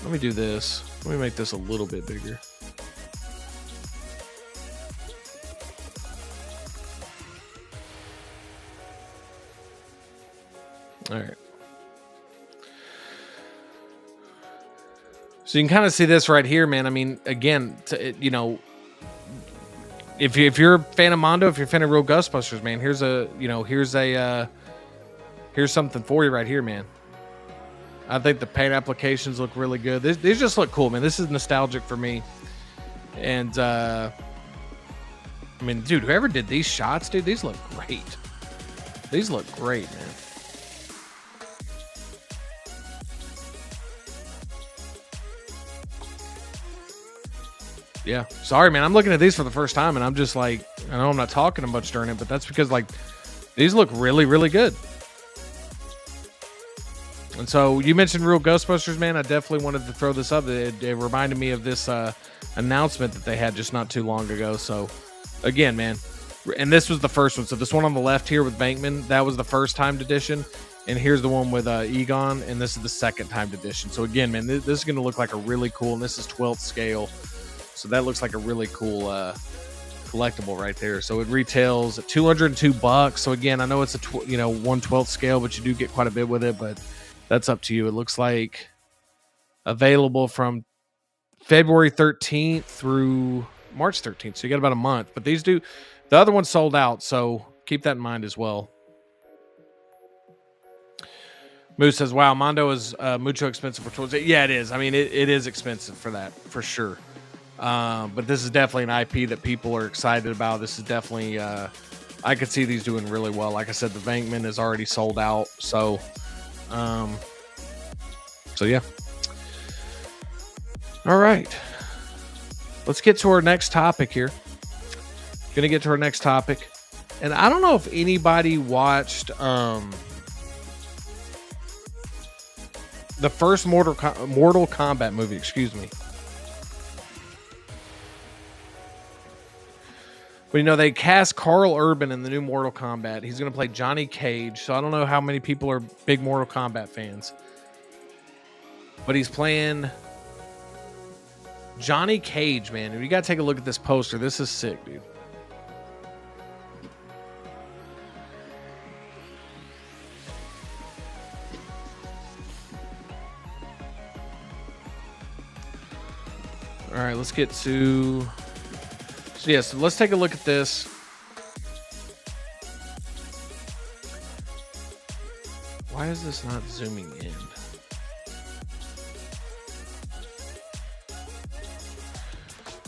A: Let me do this. Let me make this a little bit bigger. All right. So you can kind of see this right here, man. I mean, again, you know, if you're a fan of Mondo, if you're a fan of real Ghostbusters, man, here's something for you right here, man. I think the paint applications look really good. These just look cool, man. This is nostalgic for me. And, I mean, dude, whoever did these shots, dude, these look great. These look great, man. Yeah. Sorry, man. I'm looking at these for the first time, and I'm just like, I know I'm not talking much during it, but that's because, like, these look really, really good. And so you mentioned real Ghostbusters, man. I definitely wanted to throw this up. It reminded me of this announcement that they had just not too long ago. So again, man, and this was the first one. So this one on the left here with Bankman, that was the first timed edition. And here's the one with Egon, and this is the second timed edition. So again, man, this is going to look like a really cool, and this is 12th scale. So that looks like a really cool collectible right there. So it retails at $202. So again, I know it's a 1/12 scale, but you do get quite a bit with it, but that's up to you. It looks like available from February 13th through March 13th. So you got about a month. But the other one sold out. So keep that in mind as well. Moose says, wow, Mondo is mucho expensive for toys. Yeah, it is. I mean, it is expensive for that, for sure. But this is definitely an IP that people are excited about. This is definitely, I could see these doing really well. Like I said, the Venkman is already sold out. So yeah. All right. Let's get to our next topic here. Gonna get to our next topic. And I don't know if anybody watched the first Mortal Kombat movie, excuse me. But, they cast Karl Urban in the new Mortal Kombat. He's going to play Johnny Cage. So I don't know how many people are big Mortal Kombat fans. But he's playing Johnny Cage, man. And you got to take a look at this poster. This is sick, dude. All right, let's get to... So yeah, so let's take a look at this. Why is this not zooming in?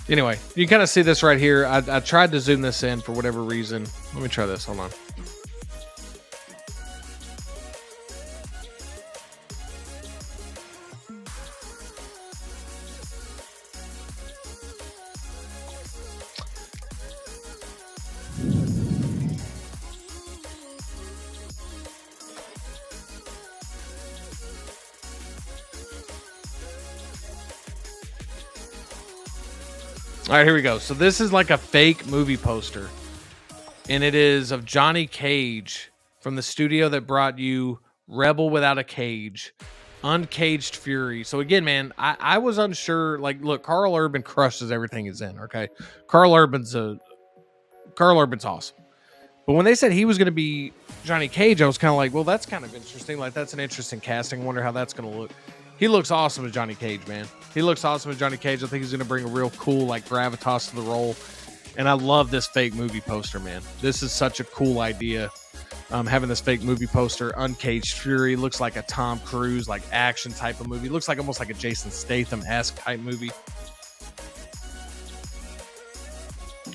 A: Anyway, you kind of see this right here. I tried to zoom this in for whatever reason. Let me try this. Hold on. All right, here we go. So this is like a fake movie poster, and it is of Johnny Cage from the studio that brought you Rebel Without a Cage, Uncaged Fury. So again, man, I was unsure. Like, look, Karl Urban crushes everything he's in. Okay, Karl Urban's awesome. But when they said he was going to be Johnny Cage, I was kind of like, well, that's kind of interesting. Like, that's an interesting casting. Wonder how that's going to look. He looks awesome as Johnny Cage, man. He looks awesome as Johnny Cage. I think he's going to bring a real cool, like, gravitas to the role. And I love this fake movie poster, man. This is such a cool idea. having this fake movie poster. Uncaged Fury looks like a Tom Cruise like action type of movie. Looks like almost like a Jason Statham-esque type movie.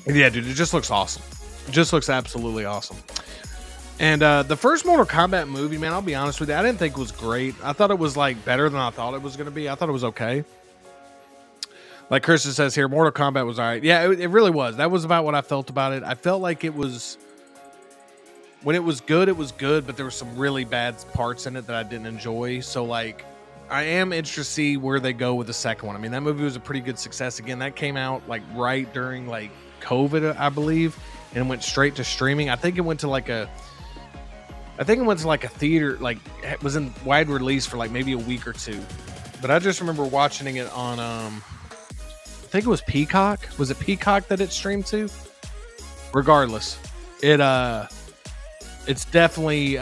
A: And yeah, dude, it just looks awesome. It just looks absolutely awesome. And the first Mortal Kombat movie, man, I'll be honest with you, I didn't think it was great. I thought it was like better than I thought it was going to be. I thought it was okay. Like Kristen says here, Mortal Kombat was all right. Yeah, it really was. That was about what I felt about it. I felt like it was, when it was good, but there were some really bad parts in it that I didn't enjoy. So, like, I am interested to see where they go with the second one. I mean, that movie was a pretty good success. Again, that came out, like, right during, like, COVID, I believe, and went straight to streaming. I think it went to, like, a theater, like, it was in wide release for, like, maybe a week or two. But I just remember watching it on, I think it was Peacock. Was it Peacock that it streamed to? Regardless, it's definitely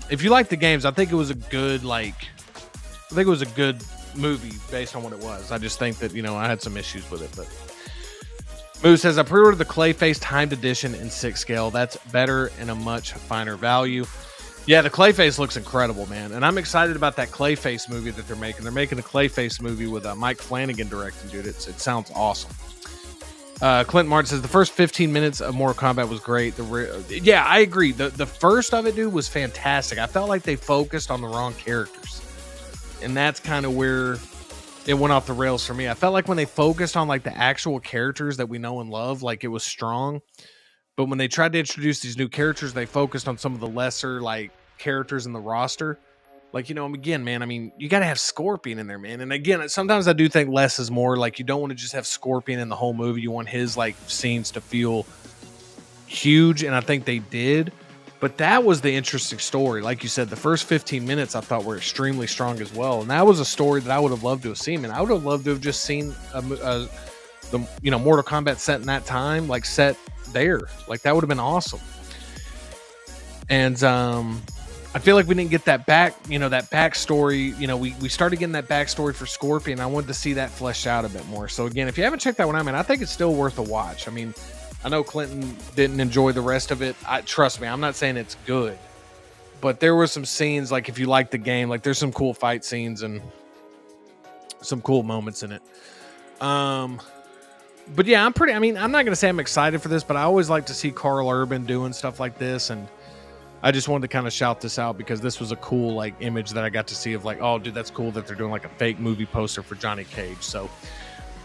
A: if you like the games, I think it was a good movie based on what it was. I just think that, you know, I had some issues with it. But Moo says, I pre-ordered the Clayface timed edition in 6 scale. That's better and a much finer value. Yeah, the Clayface looks incredible, man. And I'm excited about that Clayface movie that they're making. They're making a Clayface movie with Mike Flanagan directing, dude. It sounds awesome. Clint Martin says, the first 15 minutes of Mortal Kombat was great. Yeah, I agree. The first of it, dude, was fantastic. I felt like they focused on the wrong characters. And that's kind of where it went off the rails for me. I felt like when they focused on, like, the actual characters that we know and love, like, it was strong. But when they tried to introduce these new characters, they focused on some of the lesser, like, characters in the roster. Like, you know, again, man, I mean, you got to have Scorpion in there, man. And again, sometimes I do think less is more. Like, you don't want to just have Scorpion in the whole movie. You want his, like, scenes to feel huge, and I think they did. But that was the interesting story. Like you said, the first 15 minutes I thought were extremely strong as well. And that was a story that I would have loved to have seen. And I would have loved to have just seen the, you know, Mortal Kombat set in that time, like, set there. Like, that would have been awesome. And I feel like we didn't get that back, you know, that backstory. You know, we started getting that backstory for Scorpion. I wanted to see that fleshed out a bit more. So again, if you haven't checked that one out, man, I think it's still worth a watch. I mean, I know Clinton didn't enjoy the rest of it. Trust me, I'm not saying it's good, but there were some scenes, like, if you like the game, like, there's some cool fight scenes and some cool moments in it. But yeah, I'm not going to say I'm excited for this, but I always like to see Karl Urban doing stuff like this. And I just wanted to kind of shout this out because this was a cool, like, image that I got to see of, like, oh, dude, that's cool that they're doing, like, a fake movie poster for Johnny Cage. So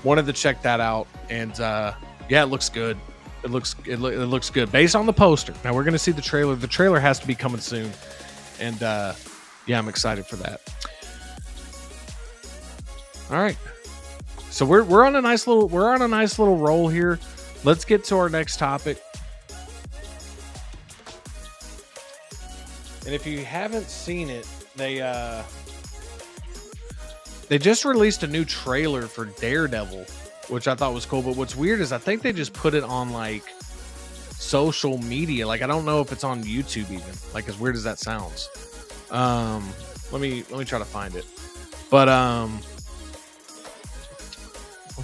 A: wanted to check that out. And yeah, it looks good. It looks good based on the poster. Now we're going to see the trailer. The trailer has to be coming soon. And yeah, I'm excited for that. All right. So we're on a nice little roll here. Let's get to our next topic. And if you haven't seen it, they just released a new trailer for Daredevil, which I thought was cool. But what's weird is I think they just put it on, like, social media. Like, I don't know if it's on YouTube even. Like, as weird as that sounds. Let me try to find it. But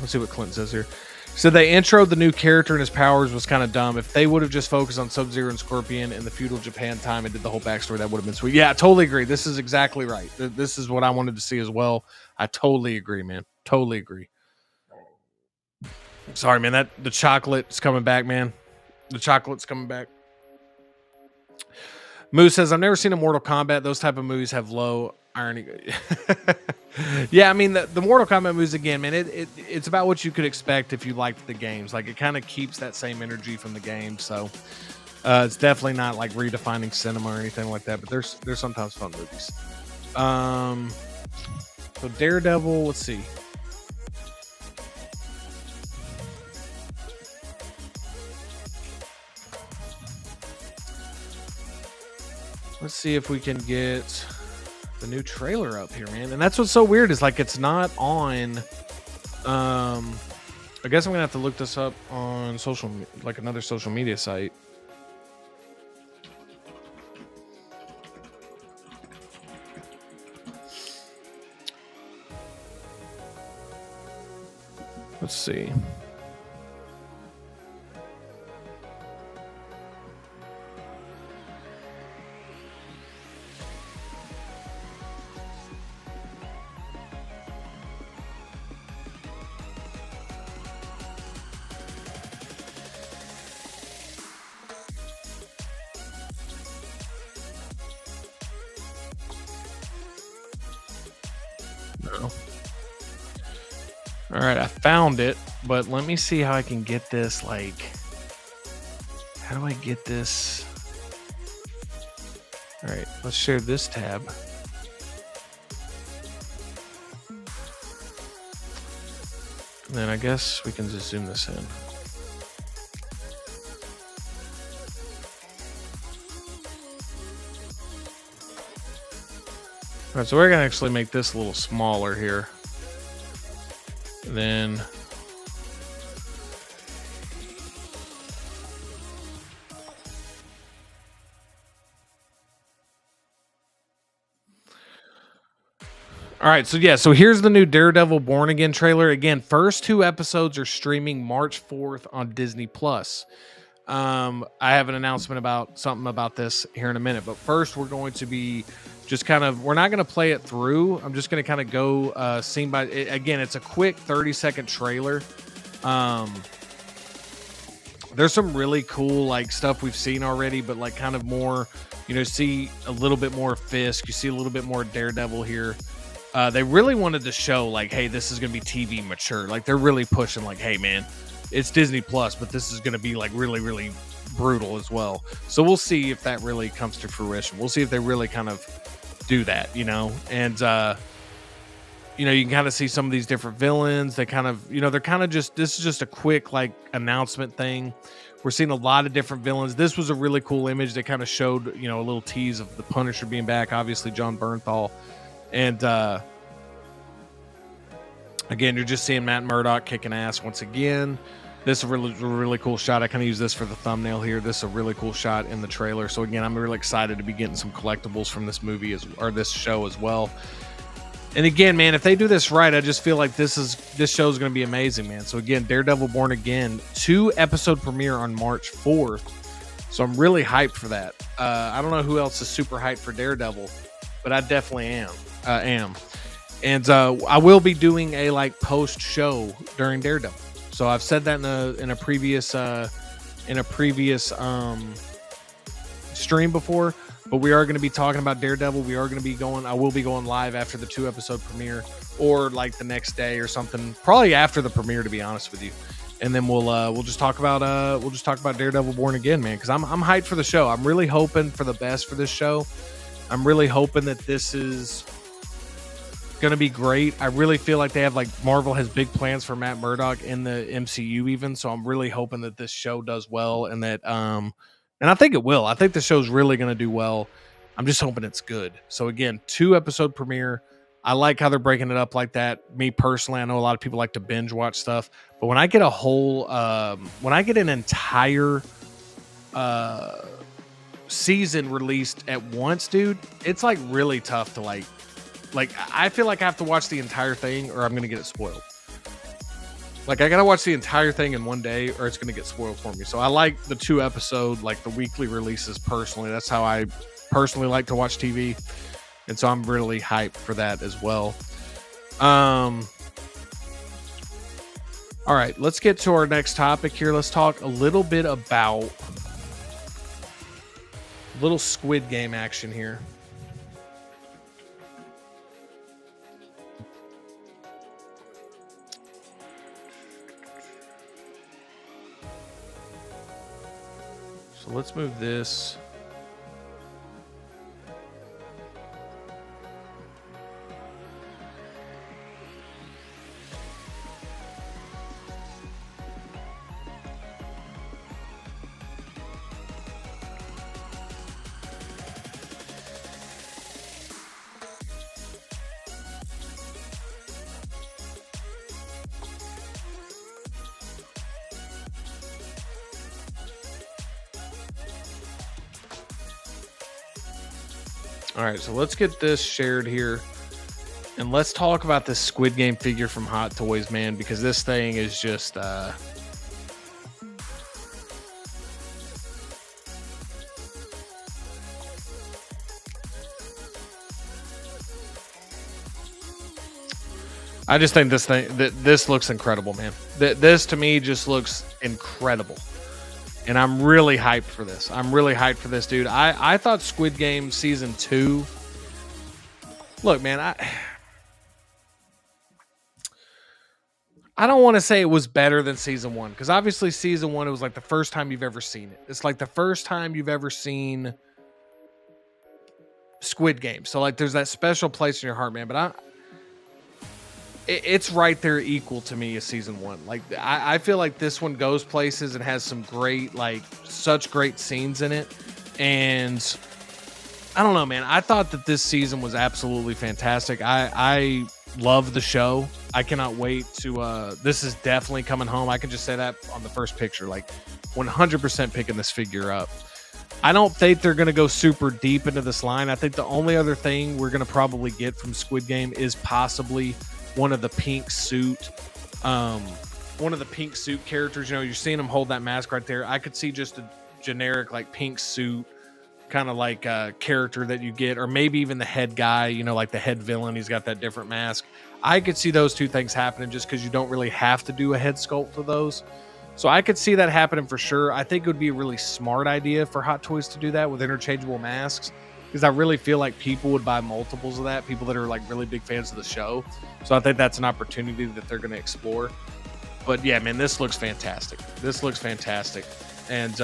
A: let's see what Clinton says here. So they introed the new character and his powers was kind of dumb. If they would have just focused on Sub-Zero and Scorpion in the feudal Japan time and did the whole backstory, that would have been sweet. Yeah, I totally agree. This is exactly right. This is what I wanted to see as well. I totally agree, man. Totally agree. Sorry, man. The chocolate's coming back, man. The chocolate's coming back. Moose says, I've never seen a Mortal Kombat. Those type of movies have low irony. Yeah, I mean, the Mortal Kombat movies, again, man, it's about what you could expect if you liked the games. Like, it kind of keeps that same energy from the game. So it's definitely not like redefining cinema or anything like that, but there's sometimes fun movies. So Daredevil, let's see. Let's see if we can get the new trailer up here, man. And that's what's so weird is, like, it's not on. I guess I'm gonna have to look this up on like another social media site. Let's see. All right, I found it, but let me see how I can get this. Like, how do I get this? All right, let's share this tab. And then I guess we can just zoom this in. All right, so we're gonna actually make this a little smaller here. And then all right, so yeah, so here's the new Daredevil Born Again trailer. Again, first 2 episodes are streaming March 4th on Disney Plus. I have an announcement about something about this here in a minute, but first we're going to be just kind of, we're not going to play it through. I'm just going to kind of go scene by, again, it's a quick 30-second trailer. There's some really cool like stuff we've seen already, but like kind of more, you know, see a little bit more Fisk, you see a little bit more Daredevil here. They really wanted to show like, hey, this is going to be TV mature. Like they're really pushing like, hey man, it's Disney Plus, but this is going to be like really, really brutal as well. So we'll see if that really comes to fruition. We'll see if they really kind of do that, you know, and, you know, you can kind of see some of these different villains. They kind of, you know, they're kind of just, this is just a quick like announcement thing. We're seeing a lot of different villains. This was a really cool image. They kind of showed, you know, a little tease of the Punisher being back, obviously John Bernthal. And, again, you're just seeing Matt Murdock kicking ass once again. This is a really cool shot. I kind of use this for the thumbnail here. This is a really cool shot in the trailer. So again, I'm really excited to be getting some collectibles from this movie or this show as well. And again, man, if they do this right, I just feel like this show is going to be amazing, man. So again, Daredevil Born Again, 2-episode premiere on March 4th. So I'm really hyped for that. I don't know who else is super hyped for Daredevil, but I definitely am. And I will be doing a like post show during Daredevil. So I've said that in a previous stream before, but we are going to be talking about Daredevil. We are going to be going. I will be going live after the 2-episode premiere, or like the next day or something. Probably after the premiere, to be honest with you. And then we'll just talk about Daredevil Born Again, man. Because I'm hyped for the show. I'm really hoping for the best for this show. I'm really hoping that this is gonna be great. I really feel like they have like Marvel has big plans for Matt Murdock in the MCU even, so I'm really hoping that this show does well and that and I think it will. I think the show's really gonna do well. I'm just hoping it's good. So again, 2-episode premiere. I like how they're breaking it up like that. Me personally, I know a lot of people like to binge watch stuff, but when I get an entire season released at once, dude, it's like really tough to like I feel like I have to watch the entire thing or I'm gonna get it spoiled. Like I gotta watch the entire thing in one day or it's gonna get spoiled for me. So I like the 2-episode, like the weekly releases personally. That's how I personally like to watch TV. And so I'm really hyped for that as well. All right, let's get to our next topic here. Let's talk a little bit about little Squid Game action here. So let's move this. All right, so let's get this shared here. And let's talk about this Squid Game figure from Hot Toys, man, because this thing is just I just think this looks incredible, man. This to me just looks incredible. And I'm really hyped for this. I'm really hyped for this, dude. I thought Squid Game season 2. Look, man, I don't want to say it was better than season 1, because obviously season 1, it was like the first time you've ever seen it. It's like the first time you've ever seen Squid Game. So like there's that special place in your heart, man. But it's right there equal to me as season 1. Like I feel like this one goes places and has some great, like such great scenes in it. And I don't know, man. I thought that this season was absolutely fantastic. I love the show. I cannot wait to this is definitely coming home. I can just say that on the first picture, like 100% picking this figure up. I don't think they're going to go super deep into this line. I think the only other thing we're going to probably get from Squid Game is possibly one of the pink suit characters. You know, you're seeing him hold that mask right there. I could see just a generic like pink suit kind of like character that you get, or maybe even the head guy, you know, like the head villain. He's got that different mask. I could see those two things happening just because you don't really have to do a head sculpt for those. So I could see that happening for sure. I think it would be a really smart idea for Hot Toys to do that with interchangeable masks, because I really feel like people would buy multiples of that, people that are like really big fans of the show. So I think that's an opportunity that they're going to explore. But yeah, man, this looks fantastic. This looks fantastic. And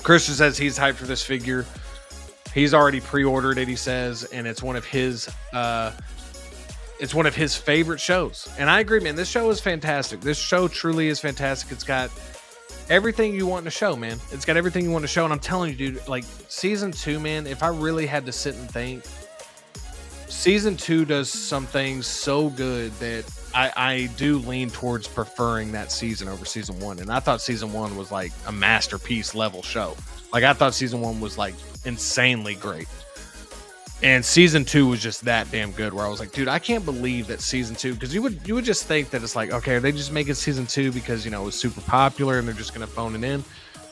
A: Christian says he's hyped for this figure. He's already pre-ordered it, he says, and it's one of his favorite shows. And I agree, man. This show is fantastic. This show truly is fantastic. It's got everything you want in a show, man. It's got everything you want to show. And I'm telling you, dude, like season 2, man, if I really had to sit and think, season 2 does some things so good that I do lean towards preferring that season over season 1. And I thought season 1 was like a masterpiece level show. Like I thought season 1 was like insanely great. And season 2 was just that damn good, where I was like, dude, I can't believe that season 2, because you would just think that it's like, okay, are they just making season 2 because, you know, it was super popular and they're just going to phone it in?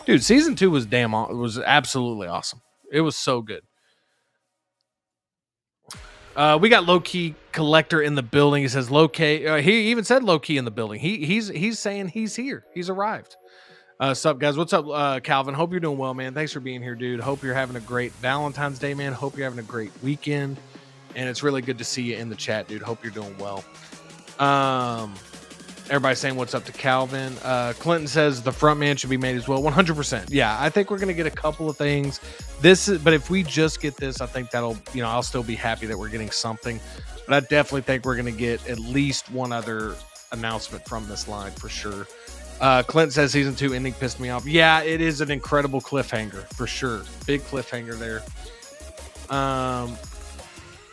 A: Dude, season 2 was was absolutely awesome. It was so good. We got Low Key Collector in the building. He says low key. He even said low key in the building. He's saying he's here. He's arrived. Sup guys? What's up, Calvin? Hope you're doing well, man. Thanks for being here, dude. Hope you're having a great Valentine's Day, man. Hope you're having a great weekend, and it's really good to see you in the chat, dude. Hope you're doing well. Everybody's saying what's up to Calvin. Clinton says the front man should be made as well. 100%. Yeah, I think we're gonna get a couple of things. But if we just get this, I think that'll, you know, I'll still be happy that we're getting something. But I definitely think we're gonna get at least one other announcement from this line for sure. Clint says season 2 ending pissed me off. Yeah, it is an incredible cliffhanger for sure. Big cliffhanger there.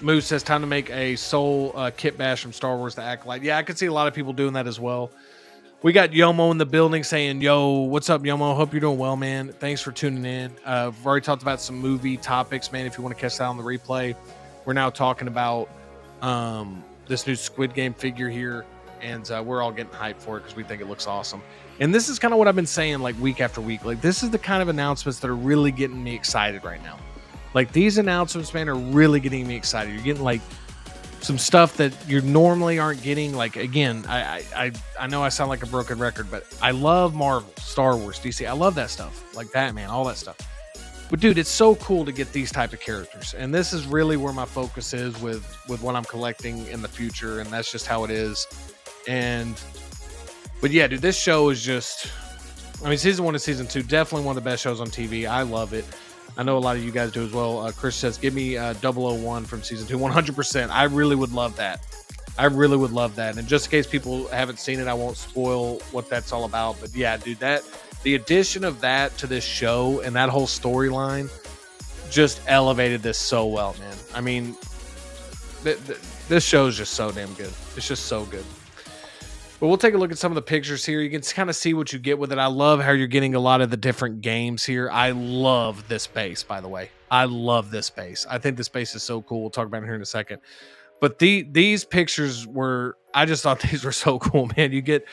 A: Moose says time to make a soul kit bash from Star Wars: The Acolyte. Yeah, I could see a lot of people doing that as well. We got Yomo in the building saying, yo, what's up, Yomo? Hope you're doing well, man. Thanks for tuning in. We've already talked about some movie topics, man. If you want to catch that on the replay, we're now talking about this new Squid Game figure here. And we're all getting hyped for it because we think it looks awesome. And this is kind of what I've been saying like week after week. Like this is the kind of announcements that are really getting me excited right now. Like these announcements, man, are really getting me excited. You're getting like some stuff that you normally aren't getting. Like again, I know I sound like a broken record, but I love Marvel, Star Wars, DC. I love that stuff, like Batman, all that stuff. But dude, it's so cool to get these type of characters, and this is really where my focus is with what I'm collecting in the future, and that's just how it is. But yeah, dude, this show is just, I mean, season 1 and season 2, definitely one of the best shows on TV. I love it. I know a lot of you guys do as well. Chris says, give me 001 from season 2. 100%. I really would love that. I really would love that. And just in case people haven't seen it, I won't spoil what that's all about. But yeah, dude, the addition of that to this show and that whole storyline just elevated this so well, man. I mean, this show is just so damn good. It's just so good. But we'll take a look at some of the pictures here. You can kind of see what you get with it. I love how you're getting a lot of the different games here. I love this base, by the way. I love this base. I think this base is so cool. We'll talk about it here in a second. But these pictures were, I just thought these were so cool, man. You get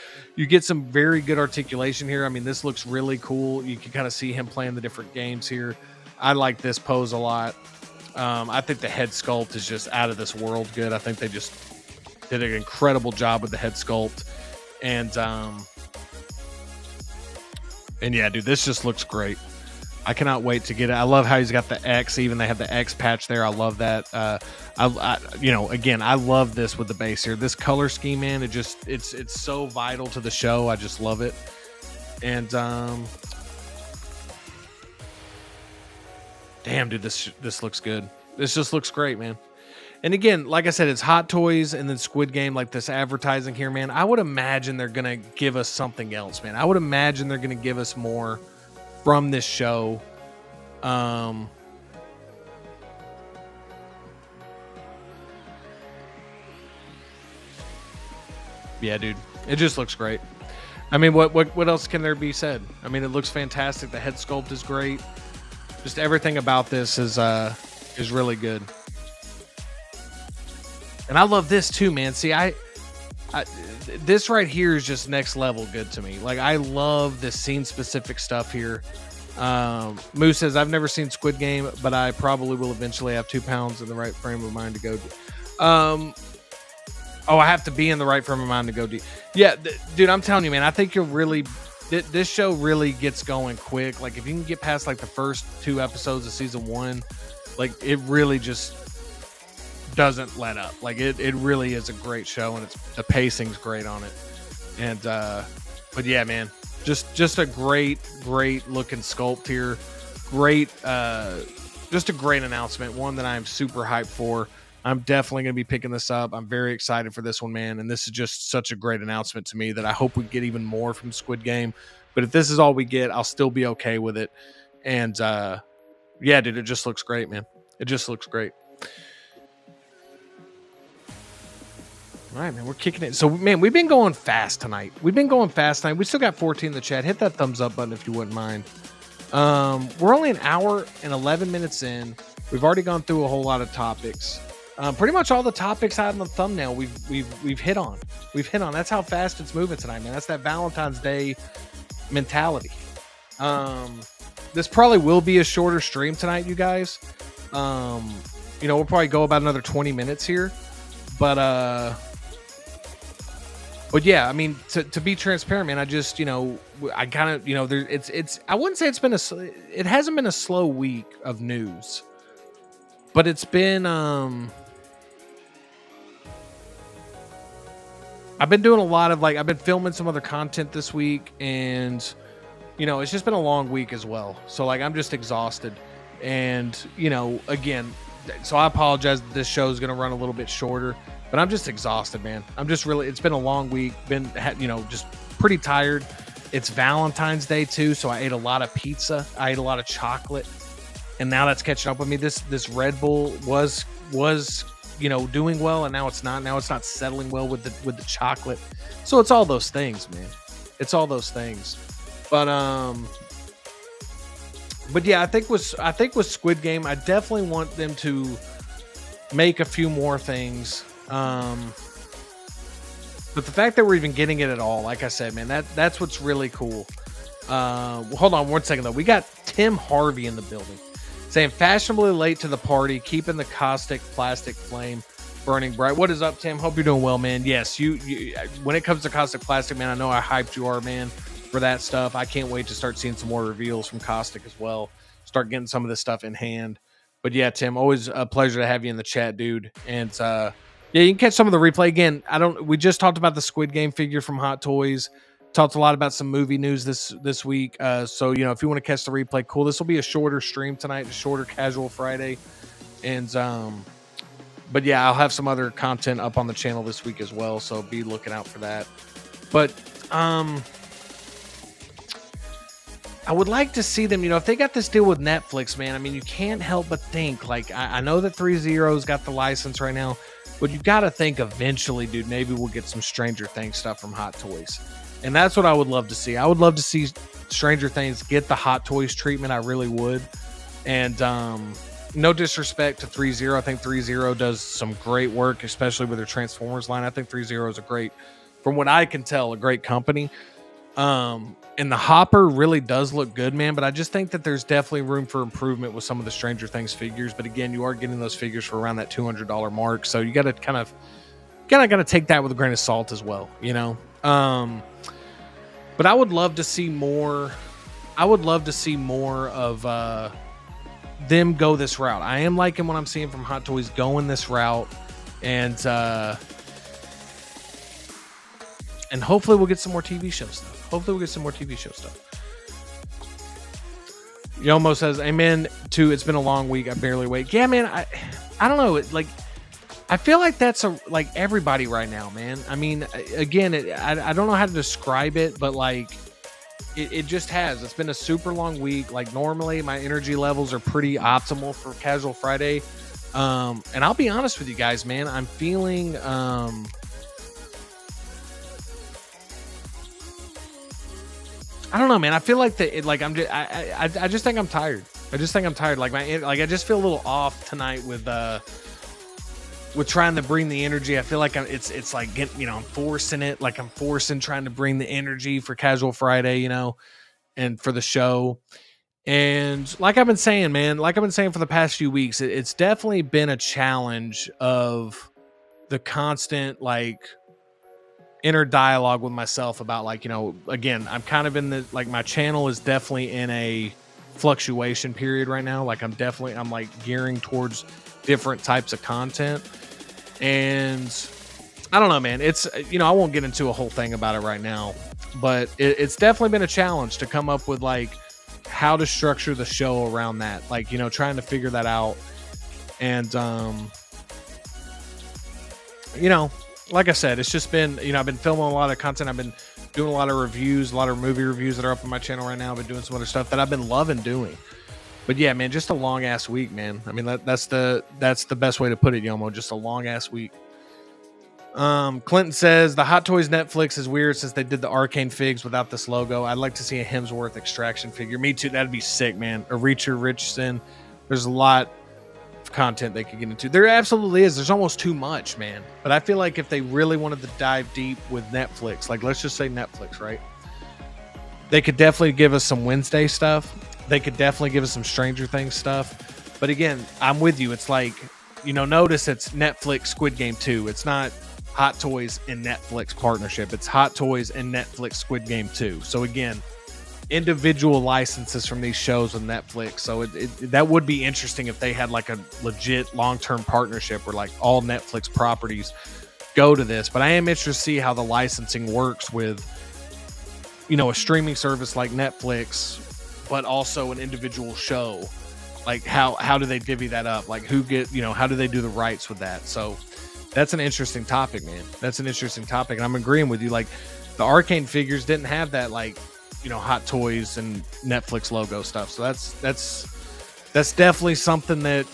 A: some very good articulation here. I mean, this looks really cool. You can kind of see him playing the different games here. I like this pose a lot. I think the head sculpt is just out of this world good. I think they just did an incredible job with the head sculpt. And yeah, dude, this just looks great. I cannot wait to get it. I love how he's got the X. Even they have the X patch there. I love that. Again, I love this with the base here. This color scheme, man, it's so vital to the show. I just love it. And damn, dude, this looks good. This just looks great, man. And again, like I said, it's Hot Toys and then Squid Game, like this advertising here, man. I would imagine they're gonna give us something else, man. I would imagine they're gonna give us more from this show. Yeah, dude, it just looks great. I mean, what else can there be said? I mean, it looks fantastic. The head sculpt is great. Just everything about this is really good. And I love this too, man. See, I this right here is just next level good to me. Like, I love this scene specific stuff here. Moose says, I've never seen Squid Game, but I probably will eventually have 2 pounds in the right frame of mind to go. I have to be in the right frame of mind to go deep. Yeah, dude, I'm telling you, man, I think you'll really, this show really gets going quick. Like, if you can get past like the first 2 episodes of season 1, like, it really just doesn't let up. Like, it really is a great show, and the pacing's great on it. And but yeah, man, just a great looking sculpt here. Great, just a great announcement, one that I'm super hyped for. I'm definitely going to be picking this up. I'm very excited for this one, man. And this is just such a great announcement to me that I hope we get even more from Squid Game. But if this is all we get, I'll still be okay with it. And yeah, dude, it just looks great, man. It just looks great. All right, man, we're kicking it. So, man, we've been going fast tonight. We still got 14 in the chat. Hit that thumbs up button if you wouldn't mind. We're only an hour and 11 minutes in. We've already gone through a whole lot of topics. Pretty much all the topics out in the thumbnail we've hit on. That's how fast it's moving tonight, man. That's that Valentine's Day mentality. This probably will be a shorter stream tonight, you guys. We'll probably go about another 20 minutes here. But yeah, I mean, to be transparent, man, I just, I kind of, I wouldn't say it hasn't been a slow week of news, but it's been, I've been doing a lot of I've been filming some other content this week, and, it's just been a long week as well. So I'm just exhausted, and, again, so I apologize that this show is going to run a little bit shorter. But I'm just exhausted, man. It's been a long week. Just pretty tired. It's Valentine's Day too, so I ate a lot of pizza. I ate a lot of chocolate, and now that's catching up with me. This Red Bull was doing well, and now it's not. Now it's not settling well with the chocolate. So it's all those things, man. It's all those things. But yeah, I think with Squid Game, I definitely want them to make a few more things. But the fact that we're even getting it at all, like I said, man, that's what's really cool. Hold on 1 second though. We got Tim Harvey in the building saying fashionably late to the party, keeping the caustic plastic flame burning bright. What is up, Tim? Hope you're doing well, man. Yes, you when it comes to caustic plastic, man, I know how hyped you are, man, for that stuff. I can't wait to start seeing some more reveals from caustic as well. Start getting some of this stuff in hand. But yeah, Tim, always a pleasure to have you in the chat, dude. And yeah, you can catch some of the replay again. We just talked about the Squid Game figure from Hot Toys. Talked a lot about some movie news this week. So, if you want to catch the replay, cool. This will be a shorter stream tonight, a shorter casual Friday. And but yeah, I'll have some other content up on the channel this week as well, so be looking out for that. But I would like to see them, if they got this deal with Netflix, man. I mean, you can't help but think, I know that 3-0's got the license right now, but you've got to think eventually, dude, maybe we'll get some Stranger Things stuff from Hot Toys. And that's what I would love to see. I would love to see Stranger Things get the Hot Toys treatment. I really would. And no disrespect to 3-0. I think 3-0 does some great work, especially with their Transformers line. I think 3-0 is from what I can tell, a great company. And the Hopper really does look good, man. But I just think that there's definitely room for improvement with some of the Stranger Things figures. But again, you are getting those figures for around that $200 mark, so you got to kind of take that with a grain of salt as well, But I would love to see more. I would love to see more of them go this route. I am liking what I'm seeing from Hot Toys going this route, and hopefully we'll get some more TV show stuff. Yomo says, "Amen to it's been a long week. I barely wait." Yeah, man. I don't know. I feel like that's like everybody right now, man. I mean, again, I don't know how to describe it, but like. It just has. It's been a super long week. Like normally my energy levels are pretty optimal for Casual Friday. And I'll be honest with you guys, man. I'm feeling I don't know, man. I feel like I just think I'm tired. I Like I just feel a little off tonight with trying to bring the energy. I feel like it's like getting, I'm forcing it. Like I'm trying to bring the energy for Casual Friday, and for the show. And like I've been saying, man, for the past few weeks, it's definitely been a challenge of the constant, like, inner dialogue with myself about, like, again, I'm kind of in the, like, my channel is definitely in a fluctuation period right now. Like I'm like gearing towards different types of content. And I don't know, man. It's, I won't get into a whole thing about it right now, but it's definitely been a challenge to come up with like how to structure the show around that. Like, trying to figure that out. And, like I said, it's just been, I've been filming a lot of content. I've been doing a lot of reviews, a lot of movie reviews that are up on my channel right now. I've been doing some other stuff that I've been loving doing. But yeah, man, just a long ass week, man. I mean, that's the best way to put it, Yomo. Just a long ass week. Clinton says the Hot Toys Netflix is weird since they did the Arcane figs without this logo. I'd like to see a Hemsworth extraction figure. Me too. That'd be sick, man. A Reacher Richardson. There's a lot of content they could get into. There absolutely is. There's almost too much, man. But I feel like if they really wanted to dive deep with Netflix, like let's just say Netflix, right? They could definitely give us some Wednesday stuff. They could definitely give us some Stranger Things stuff. But again, I'm with you. It's like, notice it's Netflix Squid Game 2. It's not Hot Toys and Netflix partnership. It's Hot Toys and Netflix Squid Game 2. So again, individual licenses from these shows with Netflix. So that would be interesting if they had like a legit long-term partnership where like all Netflix properties go to this. But I am interested to see how the licensing works with, a streaming service like Netflix, but also an individual show. Like how do they divvy that up? Like who how do they do the rights with that? So that's an interesting topic, man. That's an interesting topic. And I'm agreeing with you. Like the Arcane figures didn't have that, like, Hot Toys and Netflix logo stuff. So that's definitely something that,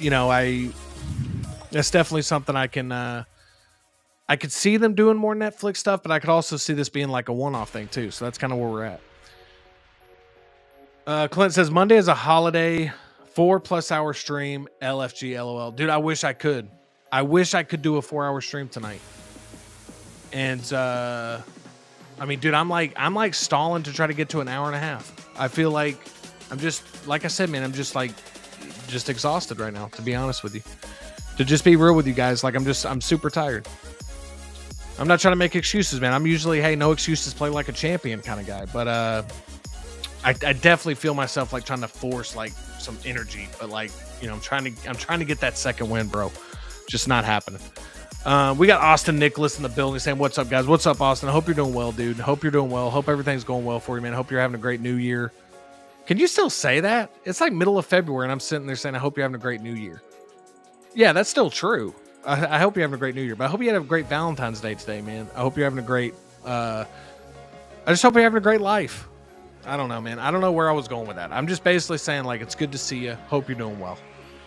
A: that's definitely something I could see them doing more Netflix stuff, but I could also see this being like a one-off thing too. So that's kind of where we're at. Clint says Monday is a holiday, 4+ hour stream, LFG LOL. Dude, I wish I could. I wish I could do a 4-hour stream tonight. And I mean, dude, I'm like stalling to try to get to an hour and a half. I feel like I'm just, like I said, man, I'm just exhausted right now, to be honest with you. To just be real with you guys, like I'm super tired. I'm not trying to make excuses, man. I'm usually, hey, no excuses, play like a champion kind of guy. But I definitely feel myself like trying to force like some energy, but like, I'm trying to get that second win, bro. Just not happening. We got Austin Nicholas in the building saying, "What's up, guys? What's up, Austin? I hope you're doing well, dude. Hope you're doing well. Hope everything's going well for you, man. Hope you're having a great new year." Can you still say that? It's like middle of February, and I'm sitting there saying, "I hope you're having a great new year." Yeah, that's still true. I hope you're having a great new year, but I hope you had a great Valentine's Day today, man. I hope you're having a great. I just hope you're having a great life. I don't know, man. I don't know where I was going with that. I'm just basically saying, like, it's good to see you. Hope you're doing well.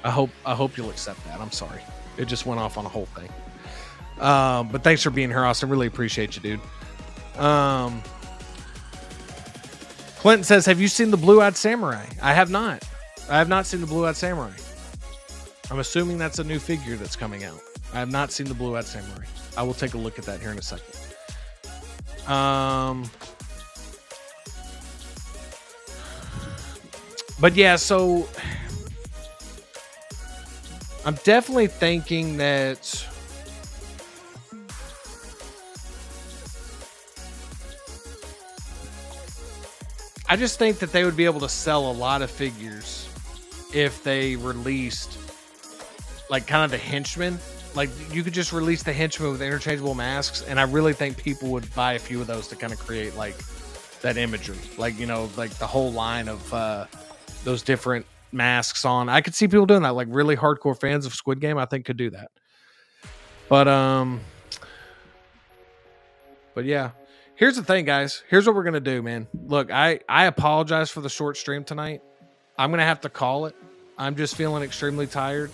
A: I hope you'll accept that. I'm sorry. It just went off on a whole thing. But thanks for being here, Austin. Really appreciate you, dude. Clinton says, have you seen the Blue-Eyed Samurai? I have not. I have not seen the Blue-Eyed Samurai. I'm assuming that's a new figure that's coming out. I have not seen the Blue-Eyed Samurai. I will take a look at that here in a second. But yeah, so I'm definitely thinking that I just think that they would be able to sell a lot of figures if they released like kind of the henchmen. Like you could just release the henchmen with interchangeable masks, and I really think people would buy a few of those to kind of create like that imagery, like like the whole line of those different masks on. I could see people doing that, like really hardcore fans of Squid Game. I think could do that. But yeah, here's the thing, guys. Here's what we're gonna do, man. Look, I apologize for the short stream tonight. I'm gonna have to call it. I'm just feeling extremely tired.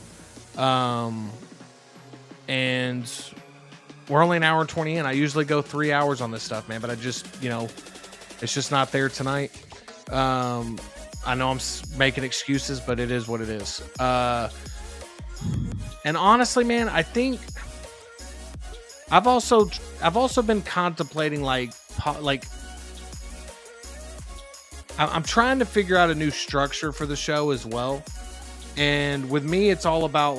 A: And we're only an hour and 20 in. I usually go 3 hours on this stuff, man, but I just, it's just not there tonight. I know I'm making excuses, but it is what it is. And honestly, man, I think I've also been contemplating I'm trying to figure out a new structure for the show as well. And with me, it's all about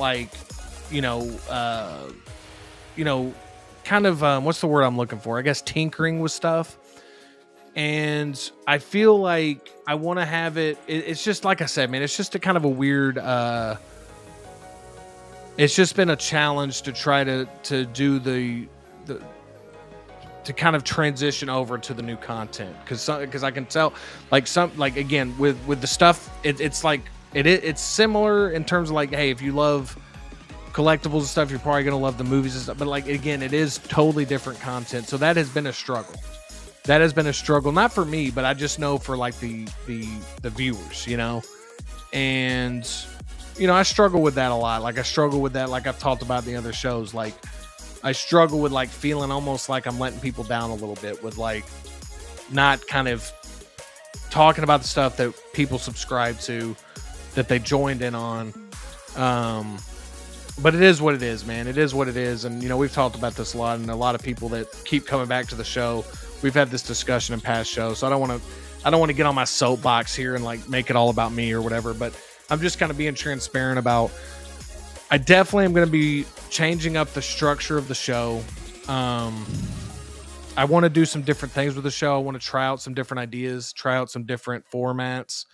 A: kind of what's the word I'm looking for? I guess tinkering with stuff. And I feel like I want to have it's just like I said, man, it's just a kind of a weird it's just been a challenge to try to do to kind of transition over to the new content, because I can tell again with the stuff it's similar in terms of like, hey, if you love collectibles and stuff, you're probably gonna love the movies and stuff, but like again, it is totally different content, so that has been a struggle. Not for me, but I just know for like the viewers, and I struggle with that a lot. Like I struggle with that, like I've talked about in the other shows. Like I struggle with like feeling almost like I'm letting people down a little bit with like not kind of talking about the stuff that people subscribe to, that they joined in on. But it is what it is, man. It is what it is. And, we've talked about this a lot, and a lot of people that keep coming back to the show, we've had this discussion in past shows. So I don't want to get on my soapbox here and like make it all about me or whatever, but I'm just kind of being transparent about, I definitely am going to be changing up the structure of the show. I want to do some different things with the show. I want to try out some different ideas, try out some different formats,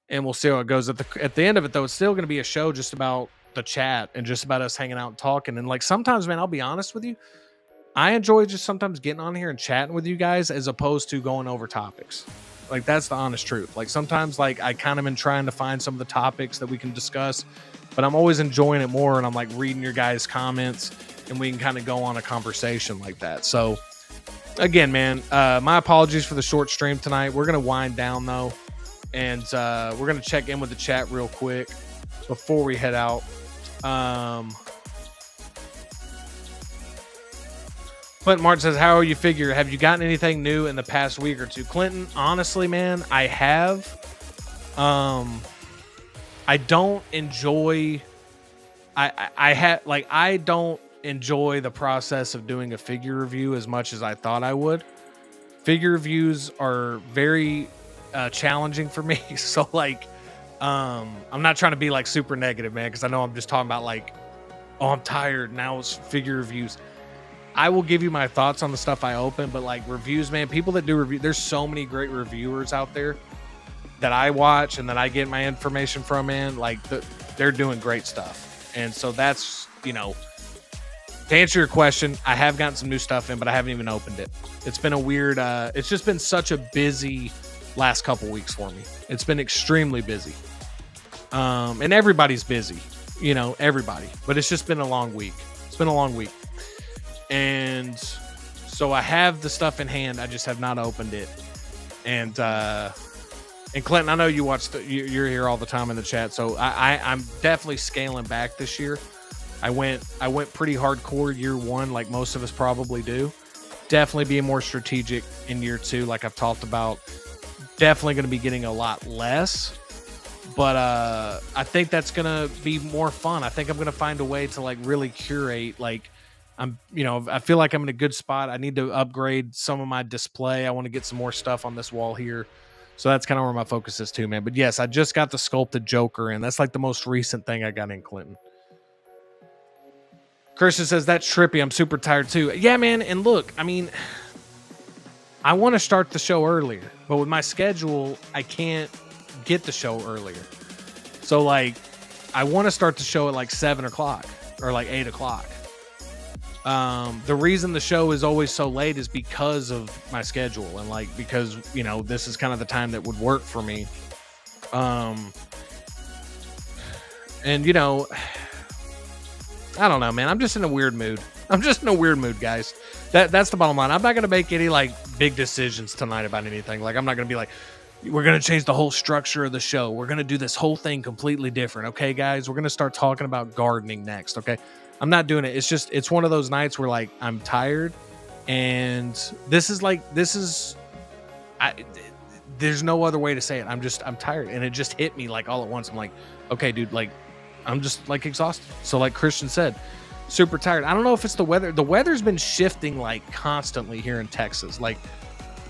A: and we'll see how it goes. At the end of it, though, it's still going to be a show just about the chat and just about us hanging out and talking. And like sometimes, man, I'll be honest with you, I enjoy just sometimes getting on here and chatting with you guys as opposed to going over topics. Like that's the honest truth. Like sometimes like I kind of been trying to find some of the topics that we can discuss, but I'm always enjoying it more. And I'm like reading your guys' comments and we can kind of go on a conversation like that. So again, man, my apologies for the short stream tonight. We're going to wind down though. And we're going to check in with the chat real quick before we head out. Clinton Martin says, how are you figure? Have you gotten anything new in the past week or two? Clinton, honestly, man, I have. I don't enjoy I don't enjoy the process of doing a figure review as much as I thought I would. Figure reviews are very challenging for me. So like I'm not trying to be like super negative, man, because I know I'm just talking about like, oh, I'm tired now. It's figure reviews. I will give you my thoughts on the stuff I open, but like reviews, man, people that do review, there's so many great reviewers out there that I watch and that I get my information from, man. Like they're doing great stuff. And so that's, to answer your question, I have gotten some new stuff in, but I haven't even opened it. It's been a weird, it's just been such a busy last couple weeks for me. It's been extremely busy. And everybody's busy, everybody, but it's just been a long week. It's been a long week. And so I have the stuff in hand. I just have not opened it. And Clinton, I know you you're here all the time in the chat. So I'm definitely scaling back this year. I went pretty hardcore year one, like most of us probably do. Definitely being more strategic in year two, like I've talked about. Definitely going to be getting a lot less. But I think that's going to be more fun. I think I'm going to find a way to like really curate, like, I feel like I'm in a good spot. I need to upgrade some of my display. I want to get some more stuff on this wall here. So that's kind of where my focus is too, man. But yes, I just got the sculpted Joker in. That's like the most recent thing I got in, Clinton. Christian says, that's trippy. I'm super tired too. Yeah, man. And look, I mean, I want to start the show earlier, but with my schedule, I can't get the show earlier. So like, I want to start the show at like 7 o'clock or like 8 o'clock. The reason the show is always so late is because of my schedule and like, because, you know, this is kind of the time that would work for me. And you know, I don't know, man, I'm just in a weird mood. Guys. That's the bottom line. I'm not going to make any like big decisions tonight about anything. Like, I'm not going to be like, we're going to change the whole structure of the show. We're going to do this whole thing completely different. Okay, guys, we're going to start talking about gardening next. Okay. I'm not doing it. It's one of those nights where like I'm tired, and there's no other way to say it. I'm tired, and it just hit me like all at once. I'm like, okay, dude, like I'm just like exhausted. So like Christian said, super tired. I don't know if it's the weather. The weather's been shifting like constantly here in Texas. Like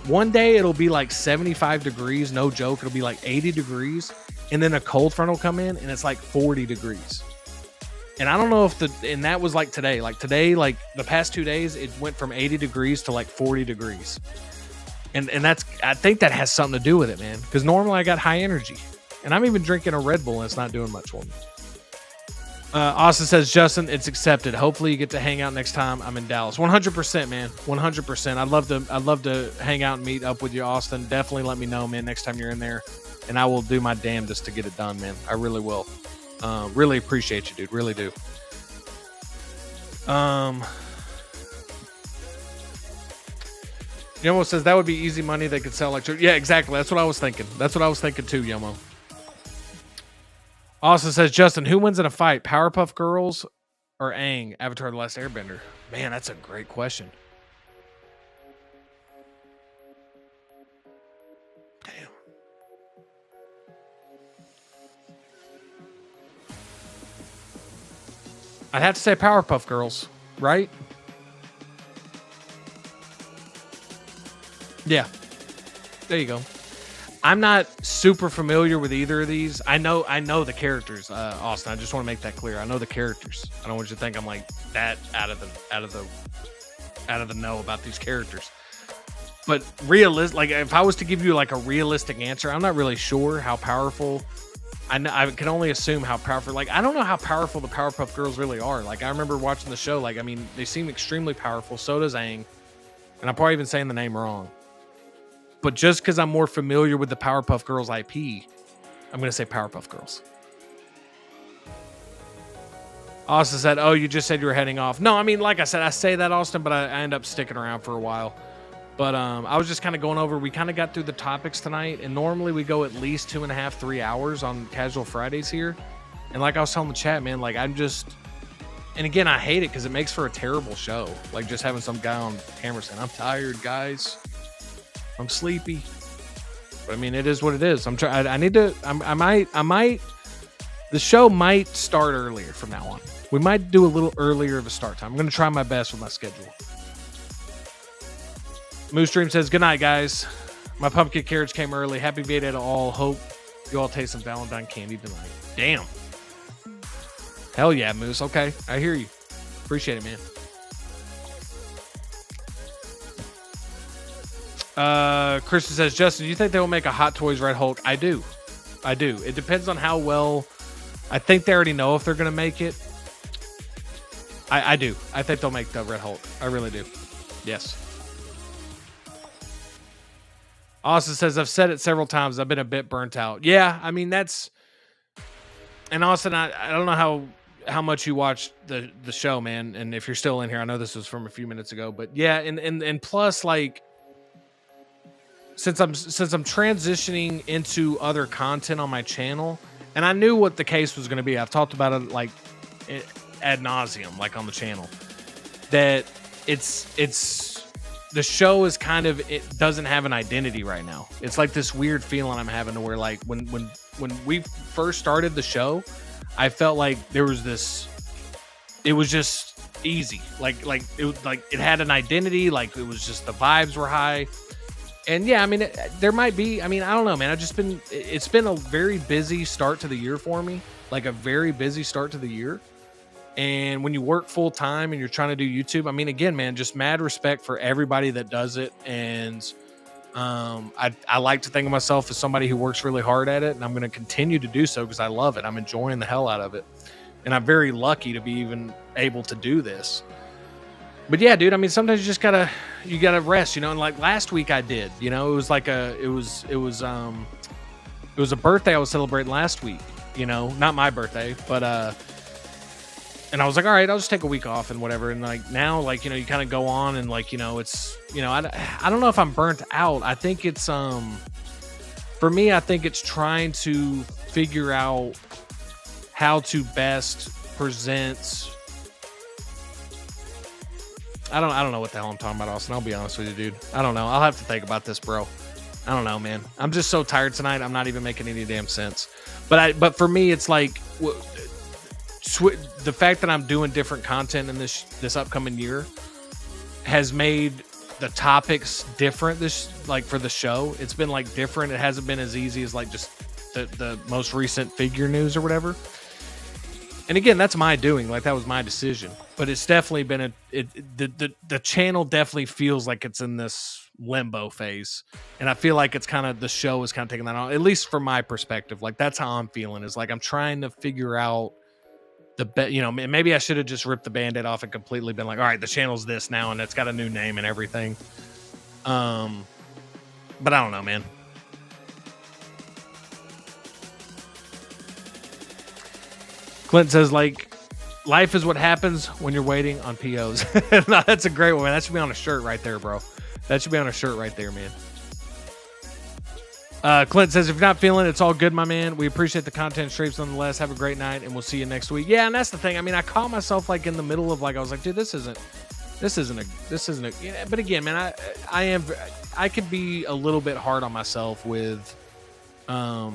A: one day it'll be like 75 degrees, no joke. It'll be like 80 degrees, and then a cold front will come in and it's like 40 degrees. And I don't know if and that was like today, like the past 2 days, it went from 80 degrees to like 40 degrees. And I think that has something to do with it, man. Because normally I got high energy, and I'm even drinking a Red Bull and it's not doing much for me. Austin says, Justin, it's accepted. Hopefully you get to hang out next time I'm in Dallas. 100%, man. 100%. I'd love to hang out and meet up with you, Austin. Definitely let me know, man, next time you're in there. And I will do my damnedest to get it done, man. I really will. Really appreciate you, dude. Really do. Yomo says that would be easy money. They could sell electricity. Yeah, exactly. That's what I was thinking. Too, Yomo. Austin says, Justin, who wins in a fight? Powerpuff Girls or Aang, Avatar: The Last Airbender? Man, that's a great question. Damn. I'd have to say Powerpuff Girls, right? Yeah. There you go. I'm not super familiar with either of these. I know the characters, Austin. I just want to make that clear. I know the characters. I don't want you to think I'm like that out of the know about these characters. But like if I was to give you like a realistic answer, I'm not really sure how powerful. I can only assume how powerful. Like I don't know how powerful the Powerpuff Girls really are. Like I remember watching the show. Like I mean, they seem extremely powerful. So does Aang, and I'm probably even saying the name wrong. But just because I'm more familiar with the Powerpuff Girls IP, I'm going to say Powerpuff Girls. Austin said, oh, you just said you were heading off. No, I mean, like I said, I say that, Austin, but I end up sticking around for a while. But I was just kind of going over. We kind of got through the topics tonight. And normally we go at least 2.5, 3 hours on Casual Fridays here. And like I was telling the chat, man, like I'm just... And again, I hate it because it makes for a terrible show. Like just having some guy on camera saying, I'm tired, guys. I'm sleepy. But I mean, it is what it is. I might, the show might start earlier from now on. We might do a little earlier of a start time. I'm going to try my best with my schedule. Moose Dream says, good night, guys. My pumpkin carriage came early. Happy V-Day to all. Hope you all taste some Valentine candy tonight. Damn. Hell yeah, Moose. Okay. I hear you. Appreciate it, man. Christian says, Justin, do you think they will make a Hot Toys Red Hulk? I do. It depends on how well. I think they already know if they're going to make it. I do. I think they'll make the Red Hulk. I really do. Yes. Austin says, I've said it several times. I've been a bit burnt out. Yeah, I mean, that's... And Austin, I don't know how much you watched the show, man. And if you're still in here, I know this was from a few minutes ago. But yeah, and plus, like... Since I'm transitioning into other content on my channel, and I knew what the case was going to be. I've talked about it like ad nauseum, like on the channel, that it's the show is kind of, it doesn't have an identity right now. It's like this weird feeling I'm having to where like when we first started the show, I felt like there was this, it was just easy. Like it was like it had an identity. Like it was just the vibes were high. And yeah, I mean, there might be, I mean, I don't know, man. It's been a very busy start to the year for me, like a very busy start to the year. And when you work full time and you're trying to do YouTube, I mean, again, man, just mad respect for everybody that does it. And I like to think of myself as somebody who works really hard at it, and I'm going to continue to do so because I love it. I'm enjoying the hell out of it, and I'm very lucky to be even able to do this. But yeah, dude, I mean, sometimes you gotta rest, you know. And like last week, I did, you know, it was a birthday I was celebrating last week, you know, not my birthday, but and I was like, all right, I'll just take a week off and whatever. And like now, like, you know, you kind of go on and like, you know, it's, you know, I don't know if I'm burnt out. I think it's, for me, I think it's trying to figure out how to best present. I don't know what the hell I'm talking about, Austin. I'll be honest with you, dude. I don't know. I'll have to think about this, bro. I don't know, man. I'm just so tired tonight. I'm not even making any damn sense. But for me, it's like, the fact that I'm doing different content in this upcoming year has made the topics different. Like for the show, it's been like different. It hasn't been as easy as like just the most recent figure news or whatever. And again, that's my doing. Like that was my decision. But it's definitely been the channel definitely feels like it's in this limbo phase, and I feel like it's kind of the show is kind of taking that on. At least from my perspective, like that's how I'm feeling. Is like I'm trying to figure out. You know, maybe I should have just ripped the Band-Aid off and completely been like, all right, the channel's this now and it's got a new name and everything. But I don't know, man. Clint says, like, life is what happens when you're waiting on POs. No, that's a great one, man. That should be on a shirt right there, bro. That should be on a shirt right there, man. Clint says, if you're not feeling it, it's all good, my man. We appreciate the content streams nonetheless. Have a great night, and we'll see you next week. Yeah, and that's the thing. I mean, I caught myself like in the middle of like, I was like, dude, this isn't a. You know, but again, man, I could be a little bit hard on myself with, I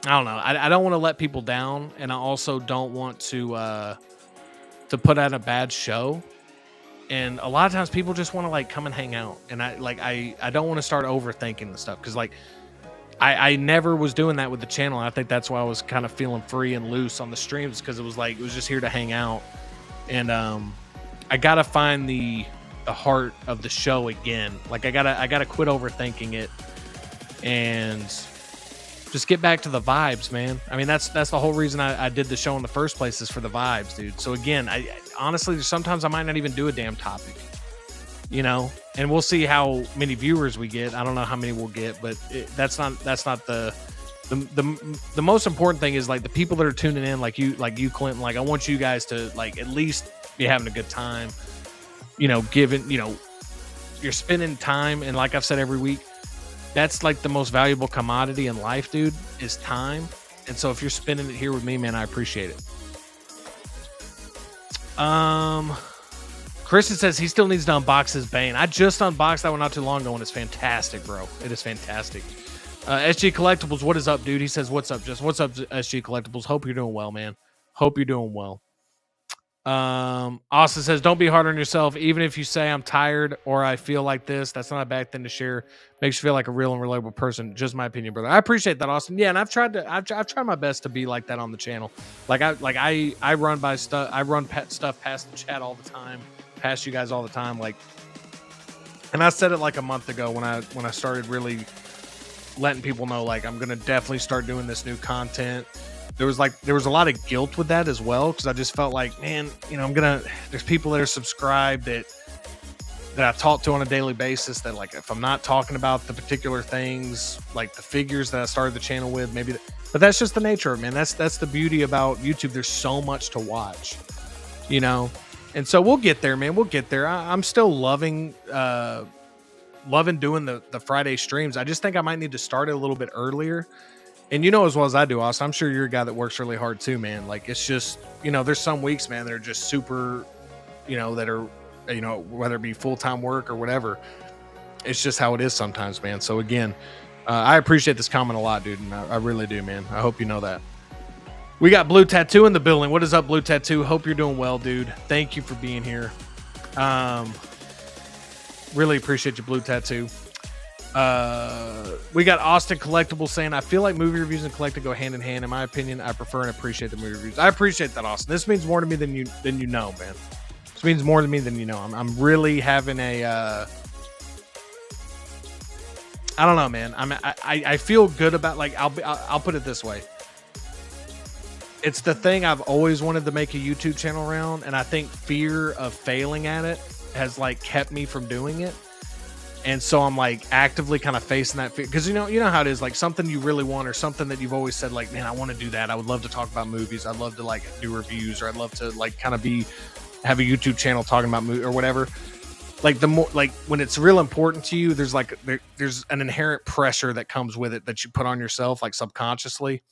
A: don't know. I don't want to let people down, and I also don't want to put out a bad show. And a lot of times people just want to like come and hang out. And I don't want to start overthinking the stuff. Cause like I never was doing that with the channel. I think that's why I was kind of feeling free and loose on the streams. Cause it was just here to hang out. And I got to find the heart of the show again. Like I gotta quit overthinking it and just get back to the vibes, man. I mean, that's the whole reason I did the show in the first place is for the vibes, dude. So again, honestly, sometimes I might not even do a damn topic, you know, and we'll see how many viewers we get. I don't know how many we'll get, but that's not the most important thing is like the people that are tuning in, like you, Clinton, like I want you guys to like at least be having a good time, you know, given, you know, you're spending time. And like I've said every week, that's like the most valuable commodity in life, dude, is time. And so if you're spending it here with me, man, I appreciate it. Christian says he still needs to unbox his Bane. I just unboxed that one not too long ago, and it's fantastic, bro. It is fantastic. SG Collectibles, what is up, dude? He says, what's up, just what's up, SG Collectibles? Hope you're doing well, man. Hope you're doing well. Austin says, don't be hard on yourself. Even if you say I'm tired or I feel like this, that's not a bad thing to share. Makes you feel like a real and reliable person. Just my opinion, brother. I appreciate that, Austin. Yeah, and I've tried my best to be like that on the channel. I run stuff past the chat all the time, past you guys all the time. Like, and I said it like a month ago when I started really letting people know, like, I'm gonna definitely start doing this new content. There was a lot of guilt with that as well, because I just felt like, man, you know, there's people that are subscribed that I talk to on a daily basis that, like, if I'm not talking about the particular things, like the figures that I started the channel with, but that's just the nature of it, man. That's the beauty about YouTube. There's so much to watch, you know? And so we'll get there, man. We'll get there. I'm still loving doing the Friday streams. I just think I might need to start it a little bit earlier. And you know as well as I do, Austin, I'm sure you're a guy that works really hard too, man. Like, it's just, you know, there's some weeks, man, that are just super, you know, that are, you know, whether it be full-time work or whatever. It's just how it is sometimes, man. So again, I appreciate this comment a lot, dude. And I really do, man. I hope you know that. We got Blue Tattoo in the building. What is up, Blue Tattoo? Hope you're doing well, dude. Thank you for being here. Really appreciate you, Blue Tattoo. We got Austin Collectible saying, I feel like movie reviews and collecting go hand in hand. In my opinion, I prefer and appreciate the movie reviews. I appreciate that, Austin. This means more to me than you know, man. This means more to me than you know. I'm really having a I don't know, man. I feel good about, like, I'll put it this way. It's the thing I've always wanted to make a YouTube channel around, and I think fear of failing at it has like kept me from doing it. And so I'm like actively kind of facing that fear, because you know how it is, like something you really want or something that you've always said, like, man, I want to do that. I would love to talk about movies. I'd love to like do reviews, or I'd love to like kind of have a YouTube channel talking about movies or whatever. Like the more, like when it's real important to you, there's like there's an inherent pressure that comes with it that you put on yourself, like subconsciously.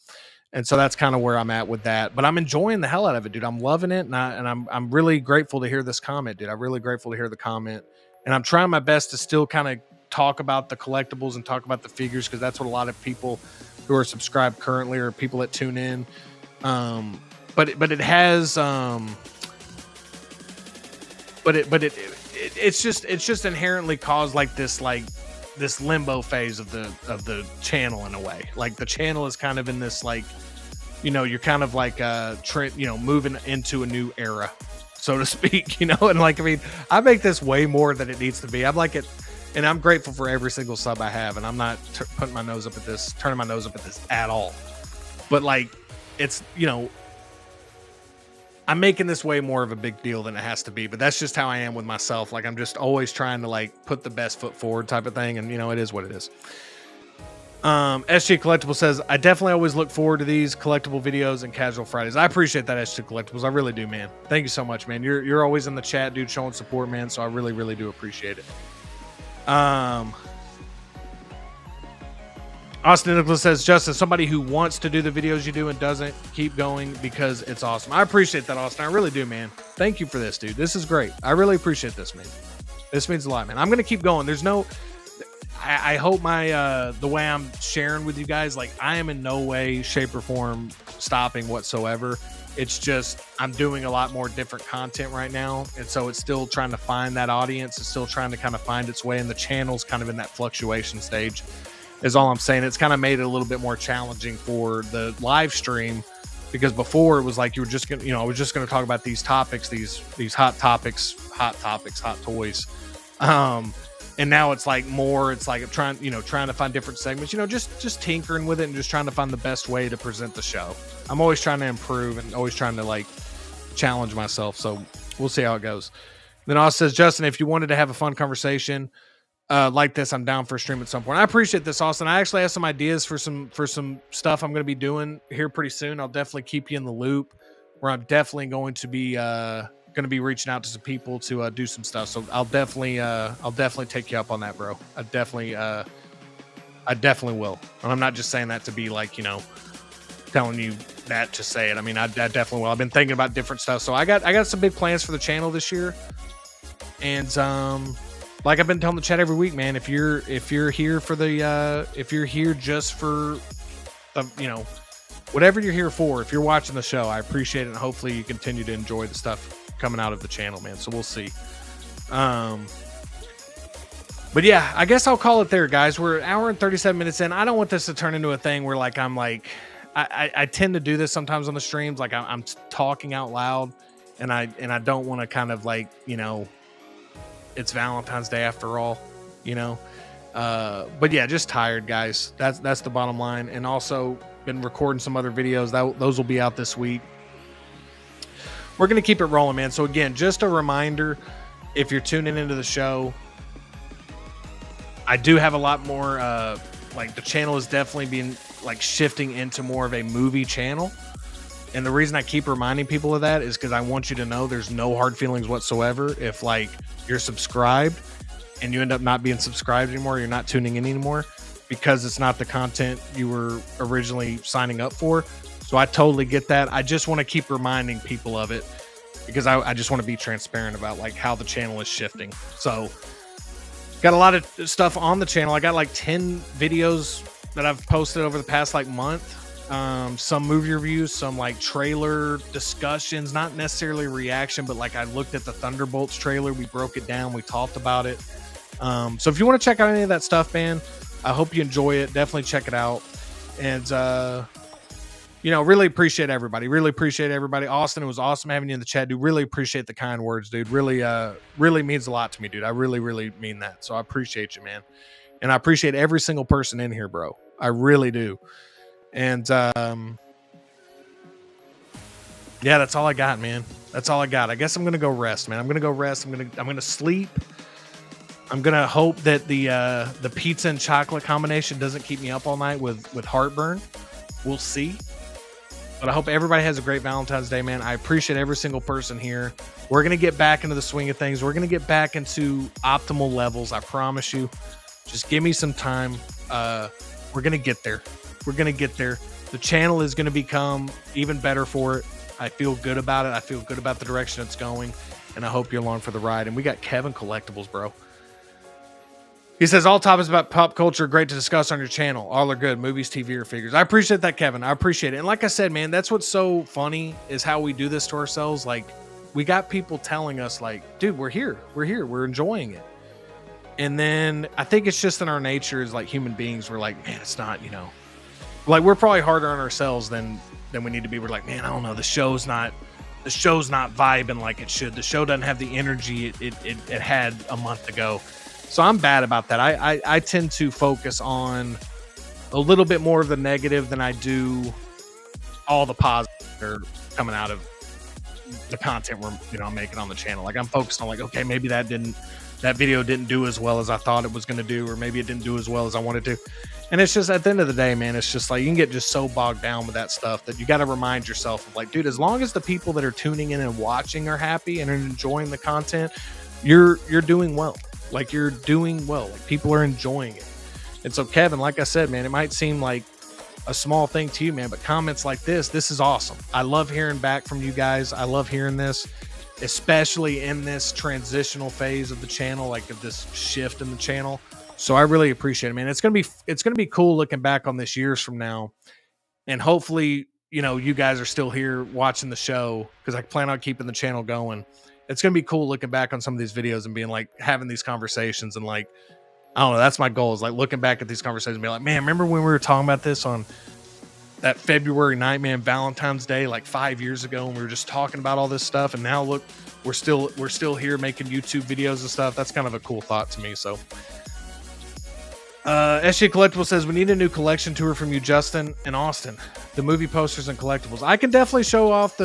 A: And so that's kind of where I'm at with that. But I'm enjoying the hell out of it, dude. I'm loving it, and I'm really grateful to hear this comment, dude. I'm really grateful to hear the comment, and I'm trying my best to still kind of talk about the collectibles and talk about the figures, because that's what a lot of people who are subscribed currently, or people that tune in. But it has it's just inherently caused like this limbo phase of the channel in a way. Like the channel is kind of in this, like, you know, you're kind of like moving into a new era, so to speak, you know. And like, I mean, I make this way more than it needs to be. I'm like it, and I'm grateful for every single sub I have, and I'm not turning my nose up at this at all. But like, it's, you know, I'm making this way more of a big deal than it has to be, but that's just how I am with myself. Like, I'm just always trying to like put the best foot forward type of thing. And you know, it is what it is. SG Collectible says, I definitely always look forward to these collectible videos and casual Fridays. I appreciate that, SG Collectibles. I really do, man. Thank you so much, man. You're always in the chat, dude, showing support, man. So I really, really do appreciate it. Austin Nicholas says, Justin, somebody who wants to do the videos you do and doesn't, keep going because it's awesome. I appreciate that, Austin. I really do, man. Thank you for this, dude. This is great. I really appreciate this, man. This means a lot, man. I'm going to keep going. There's no, I hope my, the way I'm sharing with you guys, like, I am in no way, shape, or form stopping whatsoever. It's just, I'm doing a lot more different content right now. And so it's still trying to find that audience. It's still trying to kind of find its way, and the channel's kind of in that fluctuation stage, is all I'm saying. It's kind of made it a little bit more challenging for the live stream, because before it was like you were just gonna, you know, I was just gonna talk about these topics, these hot topics, hot toys. And now it's like more, it's like I'm trying to find different segments, you know, just tinkering with it and just trying to find the best way to present the show. I'm always trying to improve and always trying to like challenge myself. So we'll see how it goes. Then Austin says, Justin, if you wanted to have a fun conversation like this, I'm down for a stream at some point. I appreciate this, Austin. I actually have some ideas for some stuff I'm going to be doing here pretty soon. I'll definitely keep you in the loop, where I'm definitely going to be reaching out to some people to do some stuff. So I'll definitely take you up on that, bro. I definitely will. And I'm not just saying that to be like, you know, telling you that to say it. I mean, I definitely will. I've been thinking about different stuff. So I got some big plans for the channel this year. And like I've been telling the chat every week, man, if you're here for the if you're here just for the, you know, whatever you're here for, if you're watching the show, I appreciate it, and hopefully you continue to enjoy the stuff coming out of the channel, man. So we'll see. But yeah, I guess I'll call it there, guys. We're an hour and 37 minutes in. I don't want this to turn into a thing where like I'm like, I tend to do this sometimes on the streams, like I'm talking out loud, and I don't want to kind of like, you know, it's Valentine's Day after all, you know. But yeah, just tired, guys. That's the bottom line. And also been recording some other videos. Those will be out this week. We're going to keep it rolling, man. So again, just a reminder, if you're tuning into the show, I do have a lot more, like the channel is definitely being like shifting into more of a movie channel. And the reason I keep reminding people of that is because I want you to know there's no hard feelings whatsoever. If like you're subscribed and you end up not being subscribed anymore, you're not tuning in anymore, because it's not the content you were originally signing up for. So I totally get that. I just want to keep reminding people of it, because I just want to be transparent about like how the channel is shifting. So got a lot of stuff on the channel. I got like 10 videos that I've posted over the past like month. Some movie reviews, some like trailer discussions, not necessarily reaction, but like I looked at the Thunderbolts trailer, we broke it down, we talked about it. So if you want to check out any of that stuff, man, I hope you enjoy it. Definitely check it out. And, really appreciate everybody. Really appreciate everybody. Austin, it was awesome having you in the chat, dude. Really appreciate the kind words, dude. Really means a lot to me, dude. I really mean that. So I appreciate you, man. And I appreciate every single person in here, bro. I really do. And, yeah, that's all I got, man. That's all I got. I guess I'm going to go rest, man. I'm going to go rest. I'm going to sleep. I'm going to hope that the pizza and chocolate combination doesn't keep me up all night with heartburn. We'll see. But I hope everybody has a great Valentine's Day, man. I appreciate every single person here. We're going to get back into the swing of things. We're going to get back into optimal levels. I promise you. Just give me some time. We're going to get there. We're going to get there. The channel is going to become even better for it. I feel good about it. I feel good about the direction it's going. And I hope you're along for the ride. And we got Kevin Collectibles, bro. He says, all topics about pop culture are great to discuss on your channel. All are good. Movies, TV, or figures. I appreciate that, Kevin. I appreciate it. And like I said, man, that's what's so funny is how we do this to ourselves. Like, we got people telling us, like, dude, we're here. We're here. We're enjoying it. And then I think it's just in our nature as, like, human beings. We're like, man, it's not, like, we're probably harder on ourselves than we need to be. We're like, man, I don't know. The show's not vibing like it should. The show doesn't have the energy it had a month ago. So I'm bad about that. I tend to focus on a little bit more of the negative than I do all the positive that are coming out of the content we're making on the channel. Like, I'm focused on, like, okay, maybe that video didn't do as well as I thought it was going to do, or maybe it didn't do as well as I wanted to. And it's just, at the end of the day, man, it's just like, you can get just so bogged down with that stuff that you got to remind yourself of, like, dude, as long as the people that are tuning in and watching are happy and are enjoying the content, you're doing well. Like, you're doing well. Like, people are enjoying it. And so, Kevin, like I said, man, it might seem like a small thing to you, man, but comments like this is awesome. I love hearing back from you guys. I love hearing this, especially in this transitional phase of the channel, like of this shift in the channel. So I really appreciate it, man. It's going to be cool looking back on this years from now. And hopefully, you guys are still here watching the show, because I plan on keeping the channel going. It's going to be cool looking back on some of these videos and being like, having these conversations, and like, I don't know, that's my goal, is like looking back at these conversations and be like, man, remember when we were talking about this on that February night, man, Valentine's Day, like 5 years ago, and we were just talking about all this stuff, and now look, we're still here making YouTube videos and stuff. That's kind of a cool thought to me. So SJ Collectible says, we need a new collection tour from you, Justin and Austin. The movie posters and collectibles. I can definitely show off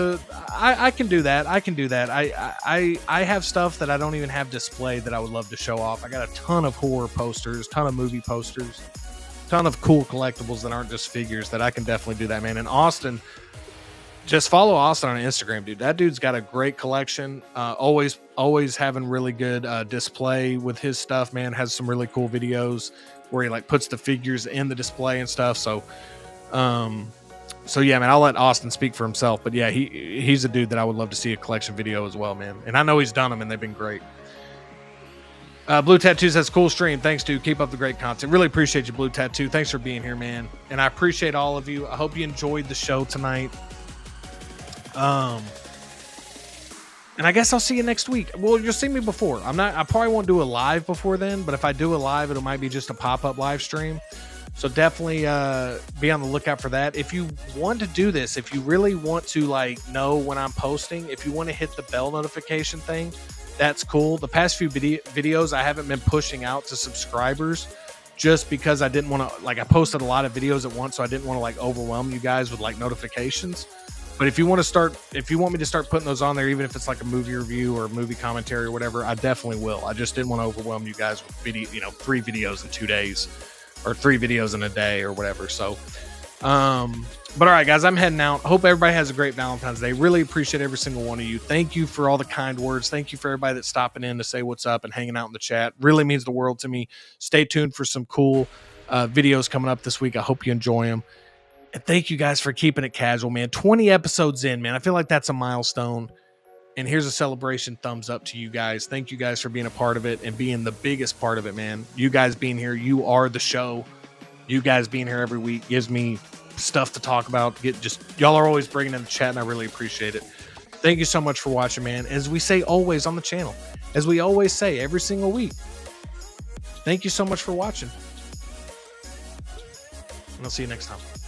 A: I can do that. I have stuff that I don't even have displayed that I would love to show off. I got a ton of horror posters, ton of movie posters, ton of cool collectibles that aren't just figures, that I can definitely do that, man. And Austin, just follow Austin on Instagram, dude. That dude's got a great collection. Always having really good display with his stuff, man. Has some really cool videos where he like puts the figures in the display and stuff. So yeah, man, I'll let Austin speak for himself. But yeah, he's a dude that I would love to see a collection video as well, man. And I know he's done them, and they've been great. Blue Tattoo says, cool stream. Thanks, dude. Keep up the great content. Really appreciate you, Blue Tattoo. Thanks for being here, man. And I appreciate all of you. I hope you enjoyed the show tonight. And I guess I'll see you next week. Well, you'll see me before. I probably won't do a live before then, but if I do a live, it might be just a pop-up live stream. So definitely be on the lookout for that. If you want to do this, if you really want to like know when I'm posting, if you want to hit the bell notification thing, that's cool. The past few videos I haven't been pushing out to subscribers, just because I didn't want to, like, I posted a lot of videos at once, so I didn't want to like overwhelm you guys with like notifications. But if you want me to start putting those on there, even if it's like a movie review or a movie commentary or whatever, I definitely will. I just didn't want to overwhelm you guys with 3 videos in 2 days, or 3 videos in a day or whatever. So, but all right, guys, I'm heading out. Hope everybody has a great Valentine's Day. Really appreciate every single one of you. Thank you for all the kind words. Thank you for everybody that's stopping in to say what's up and hanging out in the chat. Really means the world to me. Stay tuned for some cool videos coming up this week. I hope you enjoy them. And thank you guys for keeping it casual, man. 20 episodes in, man. I feel like that's a milestone. And here's a celebration thumbs up to you guys. Thank you guys for being a part of it and being the biggest part of it, man. You guys being here, you are the show. You guys being here every week gives me stuff to talk about. Y'all are always bringing in the chat, and I really appreciate it. Thank you so much for watching, man. As we say always on the channel, as we always say every single week, Thank you so much for watching, and I'll see you next time.